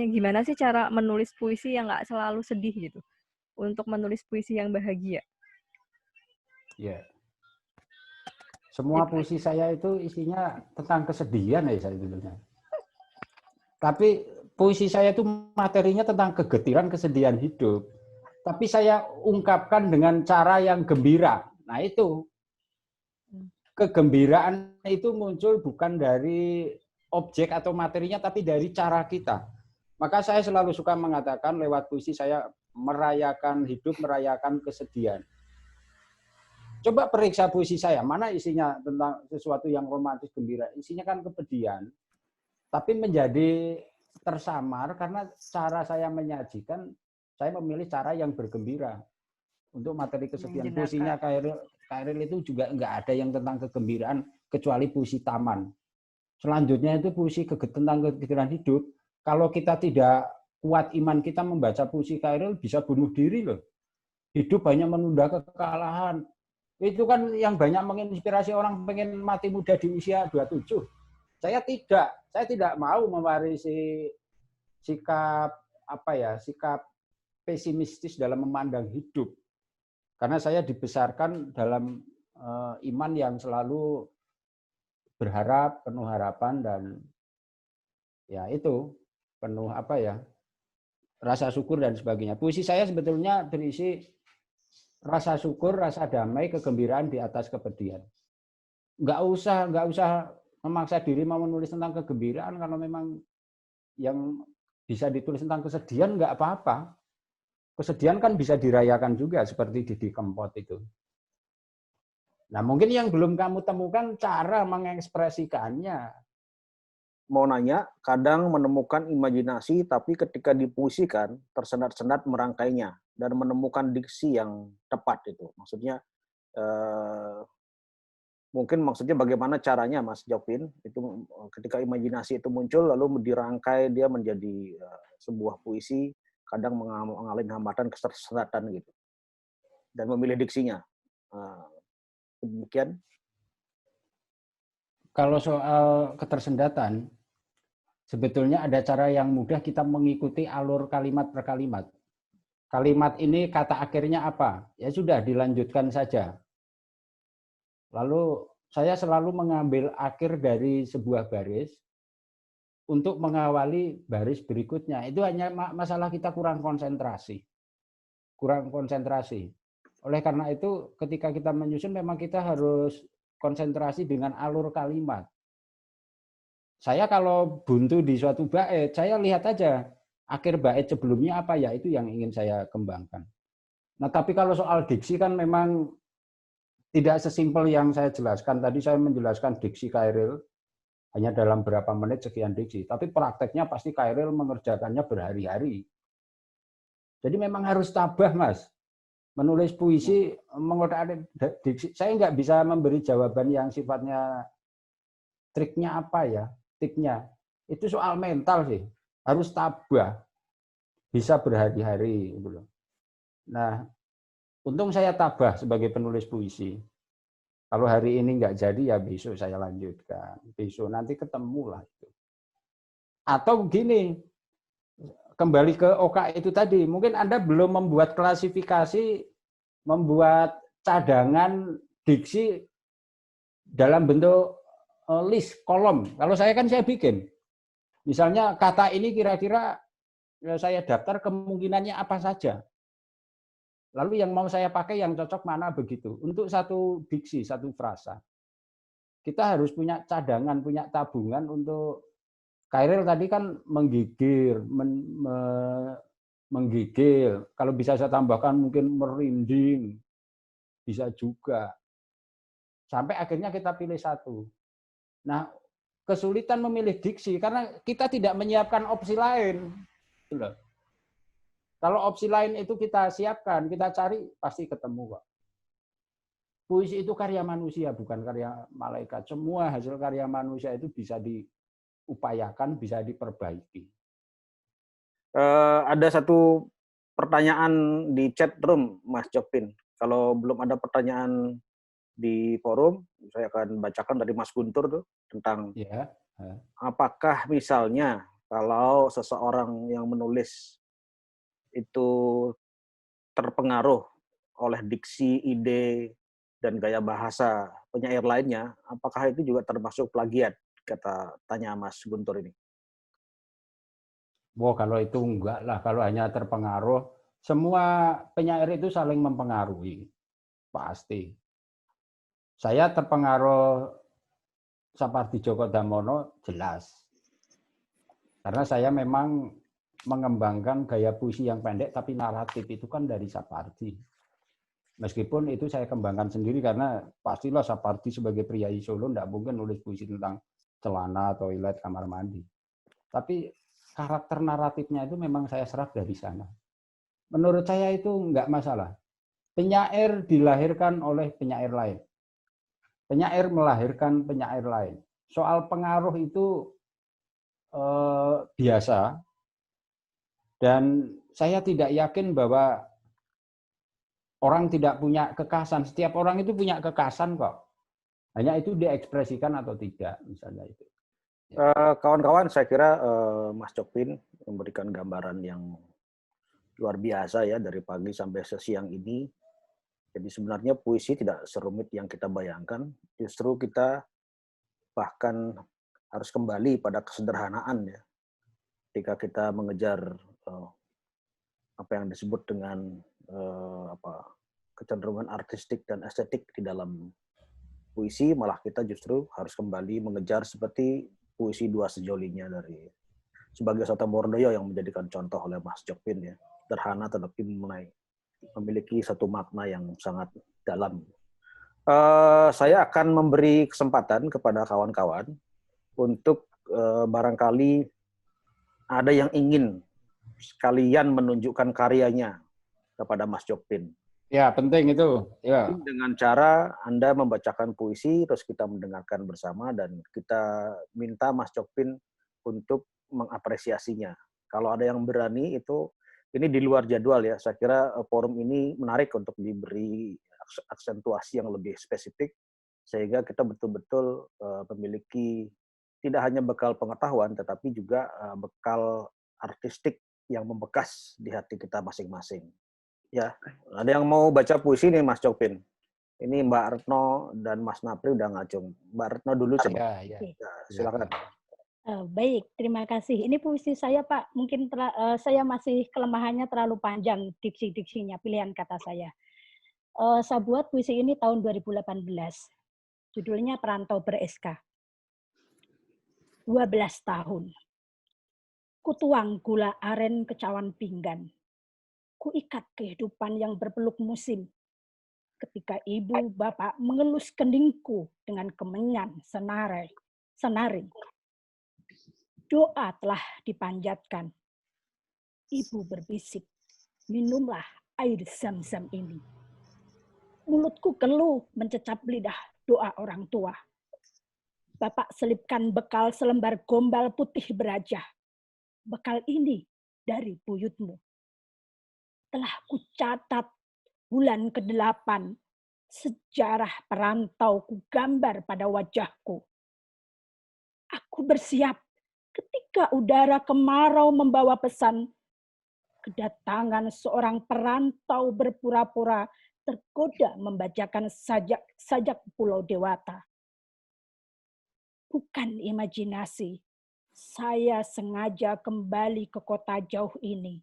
gimana sih cara menulis puisi yang nggak selalu sedih gitu, untuk menulis puisi yang bahagia? Ya, semua puisi saya itu isinya tentang kesedihan ya sebetulnya. Tapi puisi saya itu materinya tentang kegetiran, kesedihan hidup. Tapi saya ungkapkan dengan cara yang gembira. Nah itu, kegembiraan itu muncul bukan dari objek atau materinya, tapi dari cara kita. Maka saya selalu suka mengatakan lewat puisi saya merayakan hidup, merayakan kesedihan. Coba periksa puisi saya, mana isinya tentang sesuatu yang romantis, gembira. Isinya kan kepedihan, tapi menjadi tersamar karena cara saya menyajikan, saya memilih cara yang bergembira. Untuk materi kesedihan, puisinya Khairil itu juga nggak ada yang tentang kegembiraan, kecuali puisi Taman. Selanjutnya itu puisi tentang kegembiraan hidup. Kalau kita tidak kuat iman kita membaca puisi Khairil, bisa bunuh diri loh. Hidup hanya menunda kekalahan. Itu kan yang banyak menginspirasi orang pengen mati muda di usia 27. Saya tidak mau mewarisi sikap sikap pesimistis dalam memandang hidup. Karena saya dibesarkan dalam iman yang selalu berharap, penuh harapan, dan ya itu penuh rasa syukur dan sebagainya. Puisi saya sebetulnya berisi rasa syukur, rasa damai, kegembiraan di atas kepedihan. Nggak usah memaksa diri mau menulis tentang kegembiraan. Kalau memang yang bisa ditulis tentang kesedihan nggak apa-apa. Kesedihan kan bisa dirayakan juga seperti Didi Kempot itu. Nah, mungkin yang belum kamu temukan cara mengekspresikannya. Mau nanya, kadang menemukan imajinasi, tapi ketika dipuisikan, tersendat-sendat merangkainya dan menemukan diksi yang tepat itu. Maksudnya, mungkin maksudnya bagaimana caranya, Mas Jokpin, itu ketika imajinasi itu muncul, lalu dirangkai dia menjadi sebuah puisi, kadang mengalami hambatan, ketersendatan gitu, dan memilih diksinya. Demikian. Kalau soal ketersendatan, sebetulnya ada cara yang mudah kita mengikuti alur kalimat per kalimat. Kalimat ini kata akhirnya apa? Ya sudah, dilanjutkan saja. Lalu saya selalu mengambil akhir dari sebuah baris untuk mengawali baris berikutnya. Itu hanya masalah kita kurang konsentrasi. Oleh karena itu, ketika kita menyusun memang kita harus konsentrasi dengan alur kalimat. Saya kalau buntu di suatu bait, saya lihat aja akhir bait sebelumnya apa ya, itu yang ingin saya kembangkan. Nah, tapi kalau soal diksi kan memang tidak sesimpel yang saya jelaskan. Tadi saya menjelaskan diksi Khairil hanya dalam berapa menit sekian diksi, tapi prakteknya pasti Khairil mengerjakannya berhari-hari. Jadi memang harus tabah, Mas. Menulis puisi, mengotak diksi. Saya nggak bisa memberi jawaban yang sifatnya triknya apa ya, tipnya. Itu soal mental sih. Harus tabah. Bisa berhari-hari. Nah, untung saya tabah sebagai penulis puisi. Kalau hari ini nggak jadi, ya besok saya lanjutkan. Besok nanti ketemu lah. Atau begini, kembali ke Oka itu tadi, mungkin Anda belum membuat klasifikasi, membuat cadangan diksi dalam bentuk list, kolom. Kalau saya kan saya bikin. Misalnya kata ini kira-kira saya daftar kemungkinannya apa saja. Lalu yang mau saya pakai yang cocok mana begitu. Untuk satu diksi, satu frasa. Kita harus punya cadangan, punya tabungan untuk Khairil tadi kan menggigil, menggigil. Kalau bisa saya tambahkan mungkin merinding. Bisa juga. Sampai akhirnya kita pilih satu. Nah, kesulitan memilih diksi karena kita tidak menyiapkan opsi lain. Kalau opsi lain itu kita siapkan, kita cari, pasti ketemu kok. Puisi itu karya manusia, bukan karya malaikat. Semua hasil karya manusia itu bisa diupayakan, bisa diperbaiki. Ada satu pertanyaan di chat room, Mas Jokpin. Kalau belum ada pertanyaan di forum, saya akan bacakan dari Mas Guntur tuh, tentang apakah misalnya kalau seseorang yang menulis itu terpengaruh oleh diksi, ide, dan gaya bahasa penyair lainnya, apakah itu juga termasuk plagiat, tanya Mas Guntur ini? Wah, kalau itu enggak lah, kalau hanya terpengaruh, semua penyair itu saling mempengaruhi, pasti. Saya terpengaruh Sapardi Djoko Damono, jelas. Karena saya memang mengembangkan gaya puisi yang pendek tapi naratif itu kan dari Sapardi. Meskipun itu saya kembangkan sendiri karena pastilah Sapardi sebagai priayi Solo tidak mungkin nulis puisi tentang celana, toilet, kamar mandi. Tapi karakter naratifnya itu memang saya serap dari sana. Menurut saya itu nggak masalah. Penyair dilahirkan oleh penyair lain. Penyair melahirkan penyair lain. Soal pengaruh itu biasa. Dan saya tidak yakin bahwa orang tidak punya kekhasan. Setiap orang itu punya kekhasan kok. Hanya itu diekspresikan atau tidak, misalnya itu. Kawan-kawan, saya kira Mas Jokpin memberikan gambaran yang luar biasa ya dari pagi sampai sesiang ini. Jadi sebenarnya puisi tidak serumit yang kita bayangkan. Justru kita bahkan harus kembali pada kesederhanaan ya. Ketika kita mengejar apa yang disebut dengan kecenderungan artistik dan estetik di dalam puisi, malah kita justru harus kembali mengejar seperti puisi Dua Sejolinya dari Subagio Soetomoordoyo yang menjadikan contoh oleh Mas Jokpin ya. Sederhana tetapi memiliki satu makna yang sangat dalam. Saya akan memberi kesempatan kepada kawan-kawan untuk barangkali ada yang ingin sekalian menunjukkan karyanya kepada Mas Jokpin. Ya, penting itu. Ya. Dengan cara Anda membacakan puisi, terus kita mendengarkan bersama, dan kita minta Mas Jokpin untuk mengapresiasinya. Kalau ada yang berani, ini di luar jadwal ya. Saya kira forum ini menarik untuk diberi aksentuasi yang lebih spesifik, sehingga kita betul-betul memiliki tidak hanya bekal pengetahuan, tetapi juga bekal artistik yang membekas di hati kita masing-masing. Ya, ada yang mau baca puisi nih Mas Jokpin. Ini Mbak Retno dan Mas Napri udah ngacung. Mbak Retno dulu coba. Ya. Ya, silakan. Baik, terima kasih. Ini puisi saya Pak, mungkin saya masih kelemahannya terlalu panjang diksi-diksinya, pilihan kata saya. Saya buat puisi ini tahun 2018. Judulnya Perantau Ber-SK. 12 tahun. Kutuang gula aren ke cawan pinggan. Kuikat kehidupan yang berpeluk musim. Ketika ibu bapak mengelus keningku dengan kemenyan senaring. Doa telah dipanjatkan. Ibu berbisik, minumlah air zam-zam ini. Mulutku keluh mencecap lidah doa orang tua. Bapak selipkan bekal selembar gombal putih berajah. Bekal ini dari buyutmu. Telah kucatat bulan ke-8, sejarah perantau ku gambar pada wajahku. Aku bersiap ketika udara kemarau membawa pesan, kedatangan seorang perantau berpura-pura tergoda membacakan sajak Pulau Dewata. Bukan imajinasi, saya sengaja kembali ke kota jauh ini.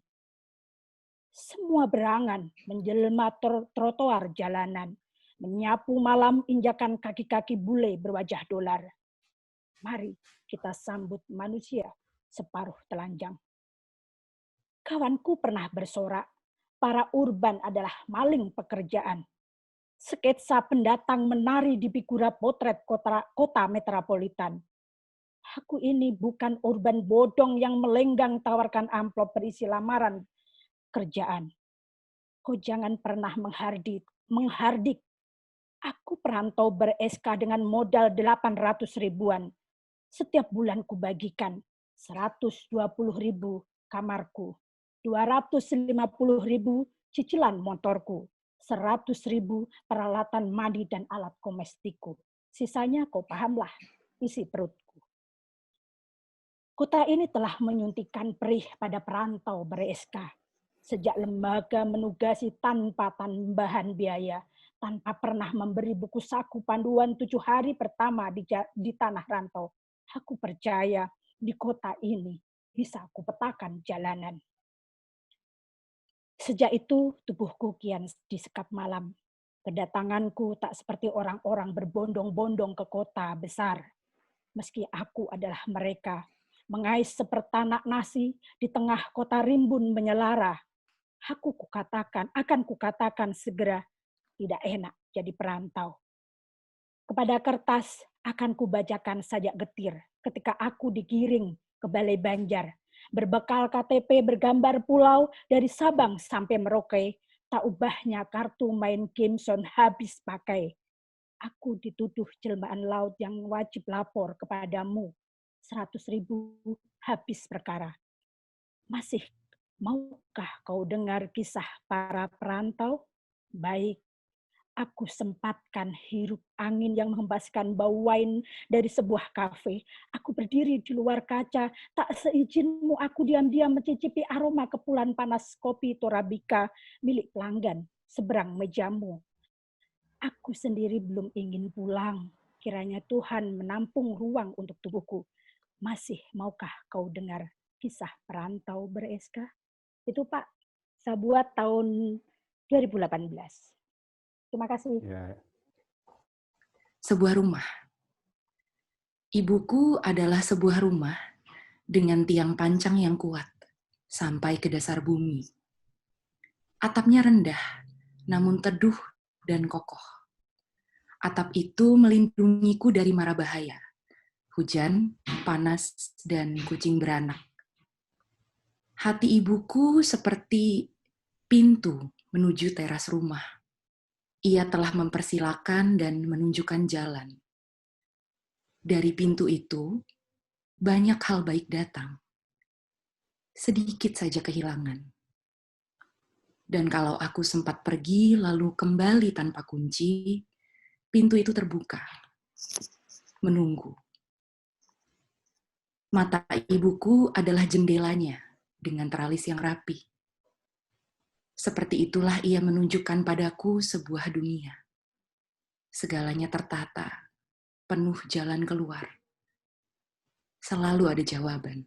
Semua berangan menjelma trotoar jalanan, menyapu malam injakan kaki-kaki bule berwajah dolar. Mari kita sambut manusia separuh telanjang. Kawanku pernah bersorak, para urban adalah maling pekerjaan. Sketsa pendatang menari di figura potret kota metropolitan. Aku ini bukan urban bodong yang melenggang tawarkan amplop berisi lamaran kerjaan. Kau jangan pernah menghardik. Aku perantau ber-SK dengan modal 800 ribuan. Setiap bulan kubagikan 120 ribu kamarku, 250 ribu cicilan motorku, 100 ribu peralatan mandi dan alat komestikku. Sisanya kau pahamlah, isi perutku. Kota ini telah menyuntikkan perih pada perantau ber-SK. Sejak lembaga menugasi tanpa tambahan biaya, tanpa pernah memberi buku saku panduan 7 hari pertama di tanah rantau. Aku percaya di kota ini bisa aku petakan jalanan. Sejak itu tubuhku kian disekap malam. Kedatanganku tak seperti orang-orang berbondong-bondong ke kota besar. Meski aku adalah mereka, mengais sepertanak nasi di tengah kota rimbun menyelara. Akan kukatakan segera, tidak enak jadi perantau. Kepada kertas akan kubacakan sajak getir ketika aku digiring ke Balai Banjar. Berbekal KTP bergambar pulau dari Sabang sampai Merauke, tak ubahnya kartu main game zone habis pakai. Aku dituduh jelmaan laut yang wajib lapor kepadamu. 100.000 habis perkara. Masih maukah kau dengar kisah para perantau? Baik, aku sempatkan hirup angin yang menghembaskan bau wine dari sebuah kafe. Aku berdiri di luar kaca, tak seizinmu aku diam-diam mencicipi aroma kepulan panas kopi Torabika milik pelanggan seberang mejamu. Aku sendiri belum ingin pulang. Kiranya Tuhan menampung ruang untuk tubuhku. Masih maukah kau dengar kisah perantau ber-SK? Itu Pak, saya buat tahun 2018. Terima kasih. Ya. Sebuah rumah. Ibuku adalah sebuah rumah dengan tiang pancang yang kuat sampai ke dasar bumi. Atapnya rendah, namun teduh dan kokoh. Atap itu melindungiku dari mara bahaya, hujan, panas, dan kucing beranak. Hati ibuku seperti pintu menuju teras rumah. Ia telah mempersilakan dan menunjukkan jalan. Dari pintu itu, banyak hal baik datang. Sedikit saja kehilangan. Dan kalau aku sempat pergi lalu kembali tanpa kunci, pintu itu terbuka. Menunggu. Mata ibuku adalah jendelanya dengan teralis yang rapi. Seperti itulah ia menunjukkan padaku sebuah dunia. Segalanya tertata, penuh jalan keluar. Selalu ada jawaban.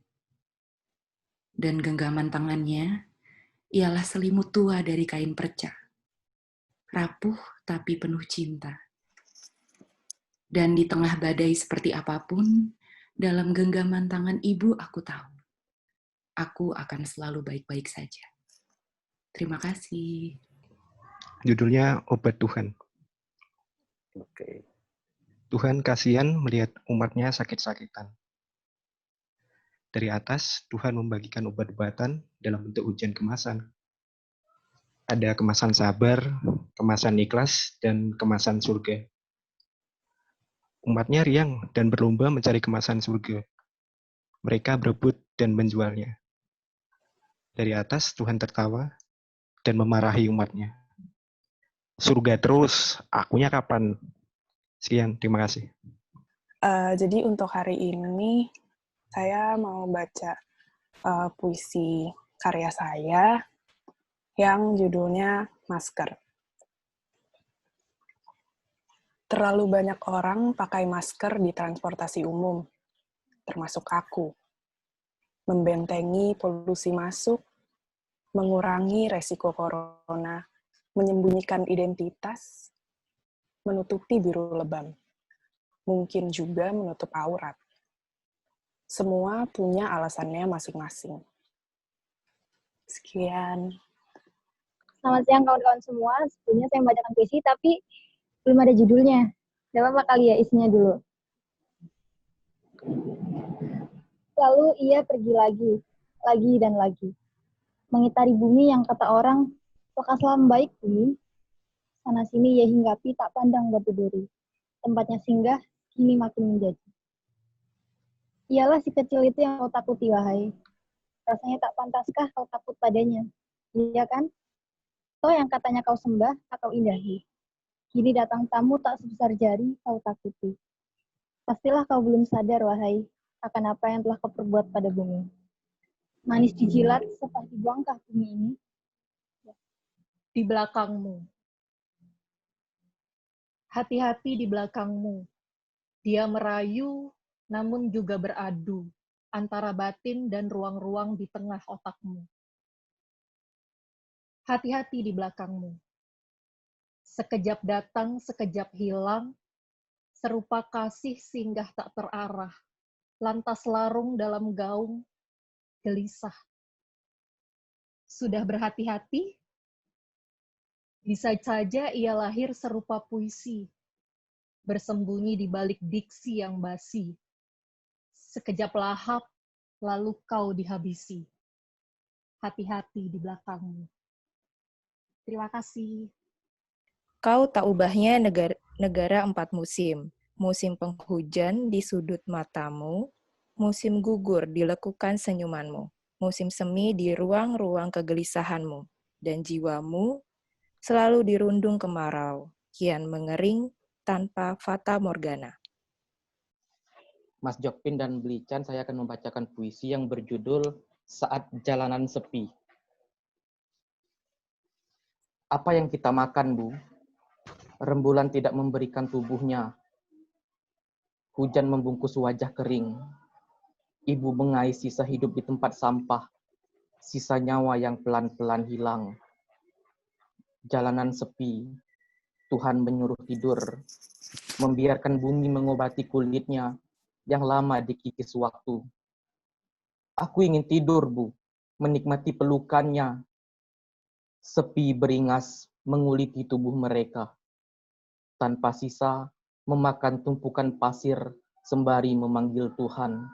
Dan genggaman tangannya ialah selimut tua dari kain perca. Rapuh tapi penuh cinta. Dan di tengah badai seperti apapun, dalam genggaman tangan ibu aku tahu, aku akan selalu baik-baik saja. Terima kasih. Judulnya Obat Tuhan. Oke. Tuhan kasihan melihat umatnya sakit-sakitan. Dari atas, Tuhan membagikan obat-obatan dalam bentuk hujan kemasan. Ada kemasan sabar, kemasan ikhlas, dan kemasan surga. Umatnya riang dan berlomba mencari kemasan surga. Mereka berebut dan menjualnya. Dari atas, Tuhan tertawa dan memarahi umatnya. Surga terus, akunya kapan? Sekian, terima kasih. Jadi untuk hari ini, saya mau baca puisi karya saya yang judulnya Masker. Terlalu banyak orang pakai masker di transportasi umum, termasuk aku. Membentengi polusi masuk, mengurangi resiko corona, menyembunyikan identitas, menutupi biru lebam. Mungkin juga menutup aurat. Semua punya alasannya masing-masing. Sekian. Selamat siang kawan-kawan semua. Sebelumnya saya membacakan puisi, tapi belum ada judulnya. Gak apa-apa kali ya isinya dulu. Lalu ia pergi lagi dan lagi. Mengitari bumi yang kata orang, lekaslah membaik bumi. Sana-sini ia hinggapi tak pandang batu duri. Tempatnya singgah, kini makin menjadi. Ialah si kecil itu yang kau takuti, wahai. Rasanya tak pantaskah kau takut padanya? Iya kan? Toh yang katanya kau sembah, tak kau indahi. Kini datang tamu tak sebesar jari, kau takuti. Pastilah kau belum sadar, wahai, akan apa yang telah kau perbuat pada bumi. Manis dijilat, seperti buangkah bumi ini? Di belakangmu. Hati-hati di belakangmu. Dia merayu, namun juga beradu antara batin dan ruang-ruang di tengah otakmu. Hati-hati di belakangmu. Sekejap datang, sekejap hilang, serupa kasih singgah tak terarah, lantas larung dalam gaung, gelisah. Sudah berhati-hati? Bisa saja ia lahir serupa puisi, bersembunyi di balik diksi yang basi. Sekejap lahap, lalu kau dihabisi. Hati-hati di belakangmu. Terima kasih. Kau tak ubahnya negara 4 musim. Musim penghujan di sudut matamu, musim gugur dilekukan senyumanmu, musim semi di ruang-ruang kegelisahanmu, dan jiwamu selalu dirundung kemarau, kian mengering tanpa fata morgana. Mas Jokpin dan Blican, saya akan membacakan puisi yang berjudul Saat Jalanan Sepi. Apa yang kita makan, Bu? Rembulan tidak memberikan tubuhnya. Hujan membungkus wajah kering. Ibu mengais sisa hidup di tempat sampah. Sisa nyawa yang pelan-pelan hilang. Jalanan sepi. Tuhan menyuruh tidur. Membiarkan bumi mengobati kulitnya yang lama dikikis waktu. Aku ingin tidur, Bu. Menikmati pelukannya. Sepi beringas menguliti tubuh mereka. Tanpa sisa, memakan tumpukan pasir sembari memanggil Tuhan.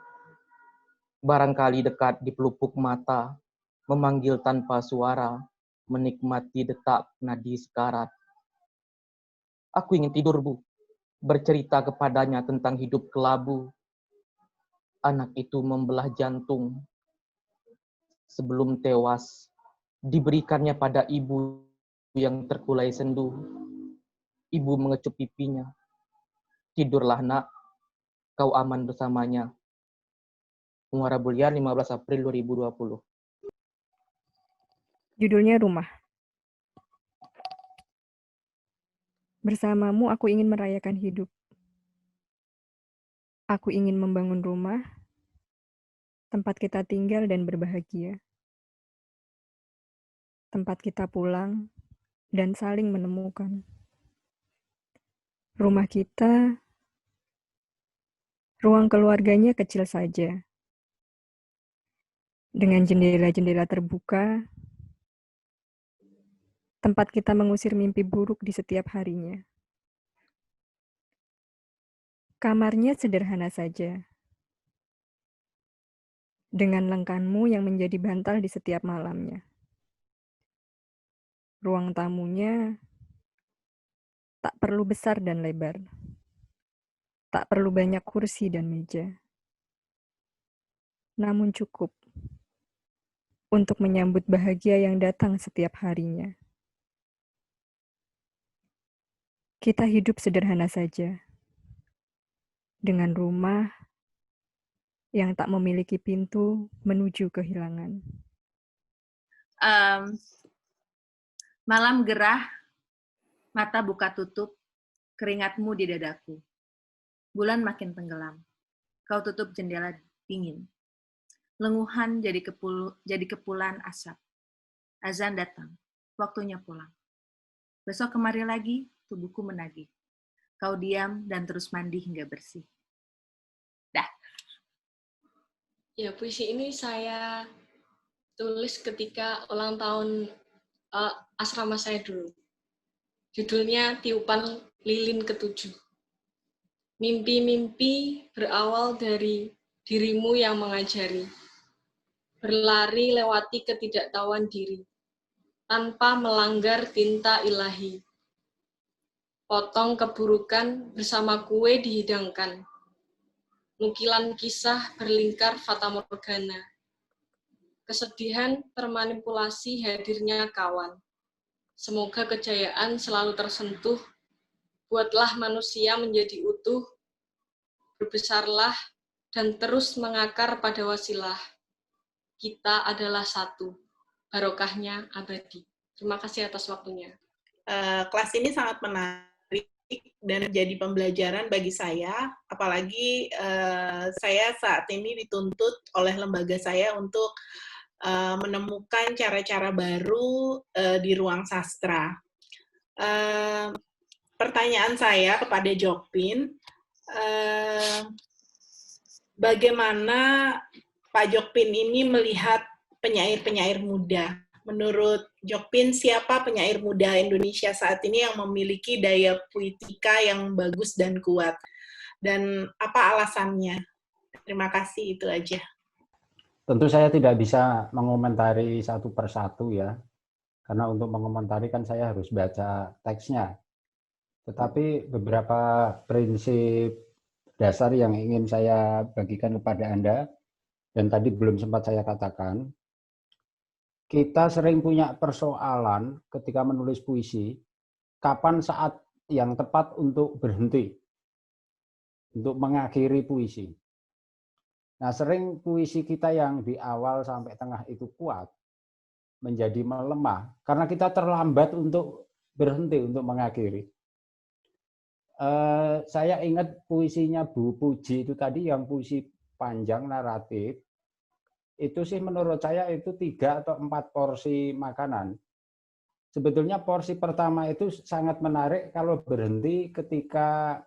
Barangkali dekat di pelupuk mata, memanggil tanpa suara, menikmati detak nadi sekarat. Aku ingin tidur, Bu, bercerita kepadanya tentang hidup kelabu. Anak itu membelah jantung. Sebelum tewas, diberikannya pada ibu yang terkulai sendu. Ibu mengecup pipinya. Tidurlah, nak. Kau aman bersamanya. Muara Bulian, 15 April 2020. Judulnya Rumah. Bersamamu aku ingin merayakan hidup. Aku ingin membangun rumah, tempat kita tinggal dan berbahagia. Tempat kita pulang dan saling menemukan. Rumah kita, ruang keluarganya kecil saja. Dengan jendela-jendela terbuka, tempat kita mengusir mimpi buruk di setiap harinya. Kamarnya sederhana saja. Dengan lengkanmu yang menjadi bantal di setiap malamnya. Ruang tamunya tak perlu besar dan lebar. Tak perlu banyak kursi dan meja. Namun cukup untuk menyambut bahagia yang datang setiap harinya. Kita hidup sederhana saja. Dengan rumah yang tak memiliki pintu menuju kehilangan. Malam gerah, mata buka tutup, keringatmu di dadaku. Bulan makin tenggelam. Kau tutup jendela dingin. Lenguhan jadi kepulan asap. Azan datang. Waktunya pulang. Besok kemari lagi, tubuhku menagih. Kau diam dan terus mandi hingga bersih. Dah. Ya, puisi ini saya tulis ketika ulang tahun asrama saya dulu. Judulnya Tiupan Lilin ke-7. Mimpi-mimpi berawal dari dirimu yang mengajari. Berlari lewati ketidaktahuan diri, tanpa melanggar tinta ilahi. Potong keburukan bersama kue dihidangkan. Nukilan kisah berlingkar fata morgana. Kesedihan termanipulasi hadirnya kawan. Semoga kejayaan selalu tersentuh. Buatlah manusia menjadi utuh. Berbesarlah dan terus mengakar pada wasilah. Kita adalah satu. Barokahnya abadi. Terima kasih atas waktunya. Kelas ini sangat menarik dan jadi pembelajaran bagi saya. Apalagi saya saat ini dituntut oleh lembaga saya untuk menemukan cara-cara baru di ruang sastra. Pertanyaan saya kepada Jokpin, bagaimana Pak Jokpin ini melihat penyair-penyair muda? menurut Jokpin, siapa penyair muda Indonesia saat ini yang memiliki daya puitika yang bagus dan kuat? Dan apa alasannya? Terima kasih, itu aja. Tentu saya tidak bisa mengomentari satu persatu ya, karena untuk mengomentari kan saya harus baca teksnya. Tetapi beberapa prinsip dasar yang ingin saya bagikan kepada Anda, dan tadi belum sempat saya katakan, kita sering punya persoalan ketika menulis puisi, kapan saat yang tepat untuk berhenti, untuk mengakhiri puisi. Nah, sering puisi kita yang di awal sampai tengah itu kuat, menjadi melemah, karena kita terlambat untuk berhenti, untuk mengakhiri. Saya ingat puisinya Bu Puji itu tadi, yang puisi panjang, naratif, itu sih menurut saya itu 3 atau 4 porsi makanan. Sebetulnya porsi pertama itu sangat menarik kalau berhenti ketika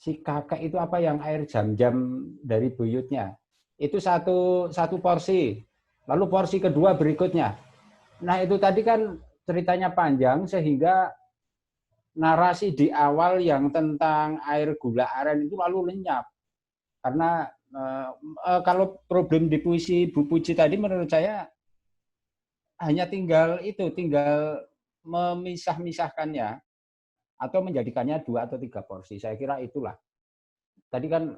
si kakek itu apa yang air jam-jam dari buyutnya. Itu satu porsi. Lalu porsi kedua berikutnya. Nah itu tadi kan ceritanya panjang sehingga narasi di awal yang tentang air gula aren itu lalu lenyap. Karena kalau problem di puisi Bu Puji tadi menurut saya hanya tinggal memisah-misahkannya atau menjadikannya 2 atau 3 porsi. Saya kira itulah. Tadi kan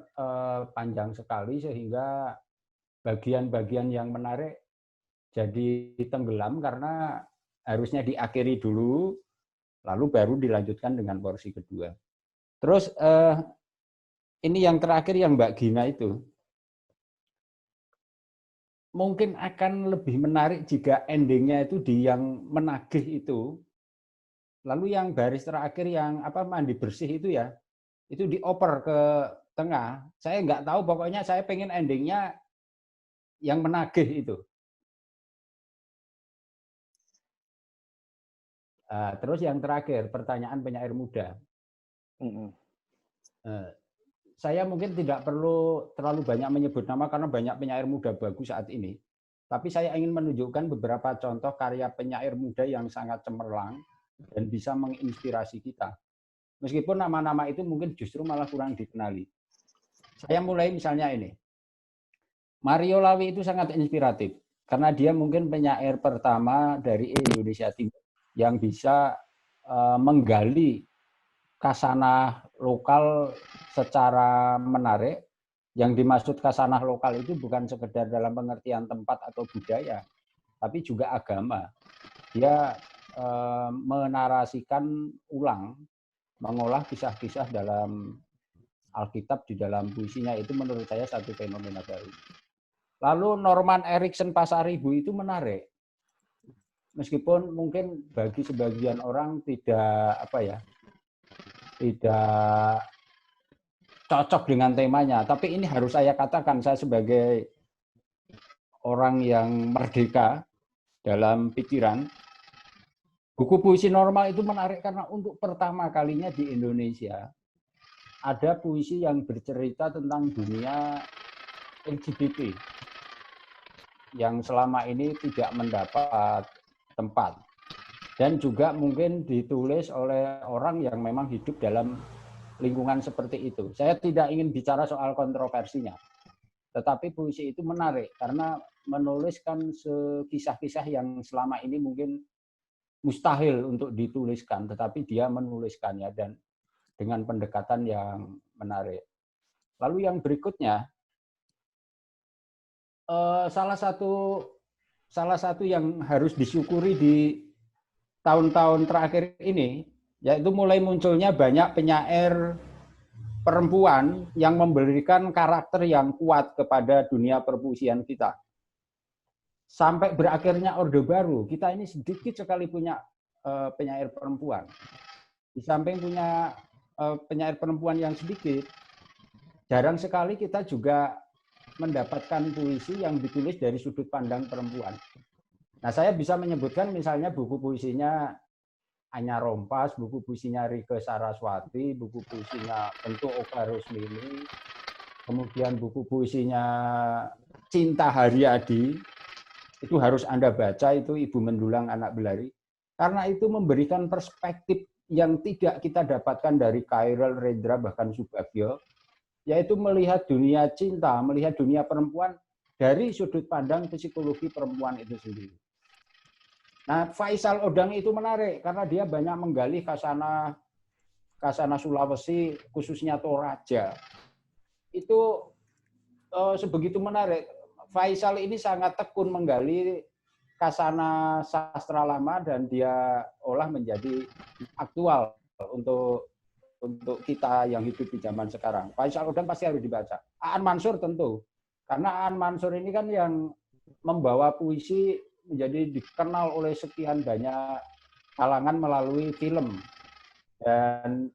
panjang sekali sehingga bagian-bagian yang menarik jadi tenggelam karena harusnya diakhiri dulu, lalu baru dilanjutkan dengan porsi kedua. Terus ini yang terakhir yang Mbak Gina itu, mungkin akan lebih menarik jika endingnya itu di yang menagih itu, lalu yang baris terakhir yang mandi bersih itu ya, itu dioper ke tengah. Saya nggak tahu, pokoknya saya pengen endingnya yang menagih itu. Terus yang terakhir, pertanyaan penyair muda. Saya mungkin tidak perlu terlalu banyak menyebut nama karena banyak penyair muda bagus saat ini. Tapi saya ingin menunjukkan beberapa contoh karya penyair muda yang sangat cemerlang dan bisa menginspirasi kita. Meskipun nama-nama itu mungkin justru malah kurang dikenali. Saya mulai misalnya ini. Mario Lawi itu sangat inspiratif karena dia mungkin penyair pertama dari Indonesia Timur yang bisa menggali kasanah lokal secara menarik. Yang dimaksud kasanah lokal itu bukan sekedar dalam pengertian tempat atau budaya, tapi juga agama. Dia menarasikan ulang, mengolah kisah-kisah dalam Alkitab di dalam puisinya, itu menurut saya satu fenomena baru. Lalu Norman Erickson Pasaribu itu menarik. Meskipun mungkin bagi sebagian orang tidak cocok dengan temanya, tapi ini harus saya katakan, saya sebagai orang yang merdeka dalam pikiran, buku puisi normal itu menarik karena untuk pertama kalinya di Indonesia ada puisi yang bercerita tentang dunia LGBT yang selama ini tidak mendapat tempat, dan juga mungkin ditulis oleh orang yang memang hidup dalam lingkungan seperti itu. Saya tidak ingin bicara soal kontroversinya, tetapi puisi itu menarik karena menuliskan kisah-kisah yang selama ini mungkin mustahil untuk dituliskan, tetapi dia menuliskannya dan dengan pendekatan yang menarik. Lalu yang berikutnya, salah satu yang harus disyukuri di tahun-tahun terakhir ini, yaitu mulai munculnya banyak penyair perempuan yang memberikan karakter yang kuat kepada dunia perpuisian kita. Sampai berakhirnya Orde Baru, kita ini sedikit sekali punya penyair perempuan. Di samping punya penyair perempuan yang sedikit, jarang sekali kita juga mendapatkan puisi yang ditulis dari sudut pandang perempuan. Nah, saya bisa menyebutkan misalnya buku puisinya Anya Rompas, buku puisinya Rike Saraswati, buku puisinya tentu Oka Rusmini, kemudian buku puisinya Cinta Haryadi, Itu harus Anda baca itu Ibu Mendulang Anak Belari. Karena itu memberikan perspektif yang tidak kita dapatkan dari Khairil, Rendra, bahkan Subagio, yaitu melihat dunia cinta, melihat dunia perempuan dari sudut pandang psikologi perempuan itu sendiri. Nah, Faisal Odang itu menarik karena dia banyak menggali Kasana Sulawesi, khususnya Toraja. Itu sebegitu menarik. Faisal ini sangat tekun menggali Kasana sastra lama dan dia olah menjadi aktual untuk kita yang hidup di zaman sekarang. Faisal Odang pasti harus dibaca. Aan Mansur tentu. Karena Aan Mansur ini kan yang membawa puisi menjadi dikenal oleh sekian banyak kalangan melalui film. Dan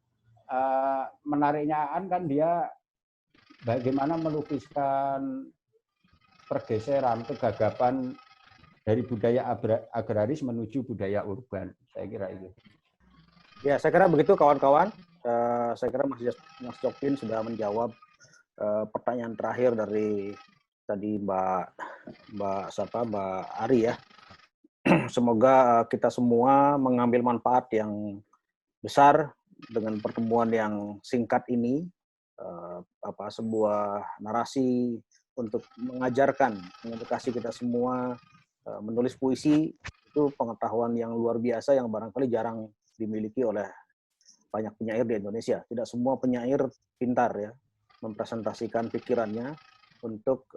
menariknya Aan kan dia bagaimana melukiskan pergeseran, kegagapan dari budaya agraris menuju budaya urban. Saya kira itu. Ya, saya kira begitu kawan-kawan. Saya kira Mas Jokpin sudah menjawab pertanyaan terakhir dari tadi Mbak Ari ya. Semoga kita semua mengambil manfaat yang besar dengan pertemuan yang singkat ini, sebuah narasi untuk mengajarkan, mengedukasi kita semua menulis puisi itu pengetahuan yang luar biasa yang barangkali jarang dimiliki oleh banyak penyair di Indonesia. Tidak semua penyair pintar ya mempresentasikan pikirannya untuk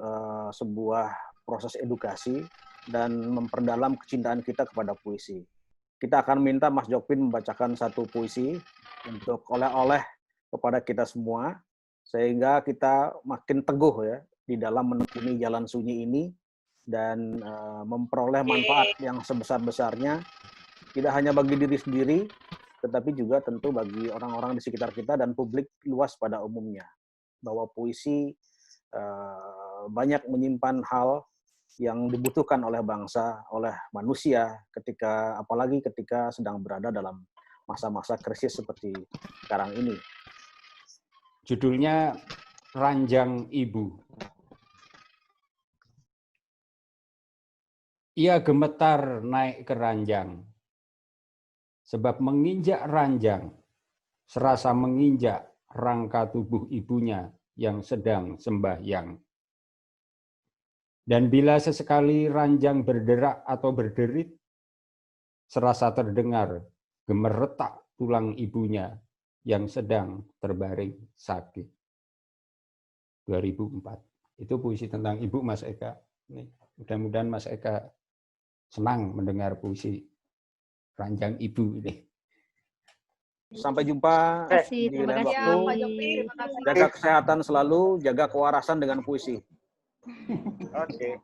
sebuah proses edukasi dan memperdalam kecintaan kita kepada puisi. Kita akan minta Mas Jokpin membacakan satu puisi untuk oleh-oleh kepada kita semua, sehingga kita makin teguh ya di dalam menekuni jalan sunyi ini dan memperoleh manfaat yang sebesar-besarnya, tidak hanya bagi diri sendiri, tetapi juga tentu bagi orang-orang di sekitar kita dan publik luas pada umumnya. Bahwa puisi banyak menyimpan hal yang dibutuhkan oleh bangsa, oleh manusia, apalagi ketika sedang berada dalam masa-masa krisis seperti sekarang ini. Judulnya Ranjang Ibu. Ia gemetar naik ke ranjang, sebab menginjak ranjang, serasa menginjak rangka tubuh ibunya yang sedang sembahyang. Dan bila sesekali ranjang berderak atau berderit, serasa terdengar gemeretak tulang ibunya yang sedang terbaring sakit. 2004. Itu puisi tentang ibu Mas Eka. Mudah-mudahan Mas Eka senang mendengar puisi Ranjang Ibu ini. Sampai jumpa di lain waktu. Jaga kesehatan selalu, jaga kewarasan dengan puisi. Oke.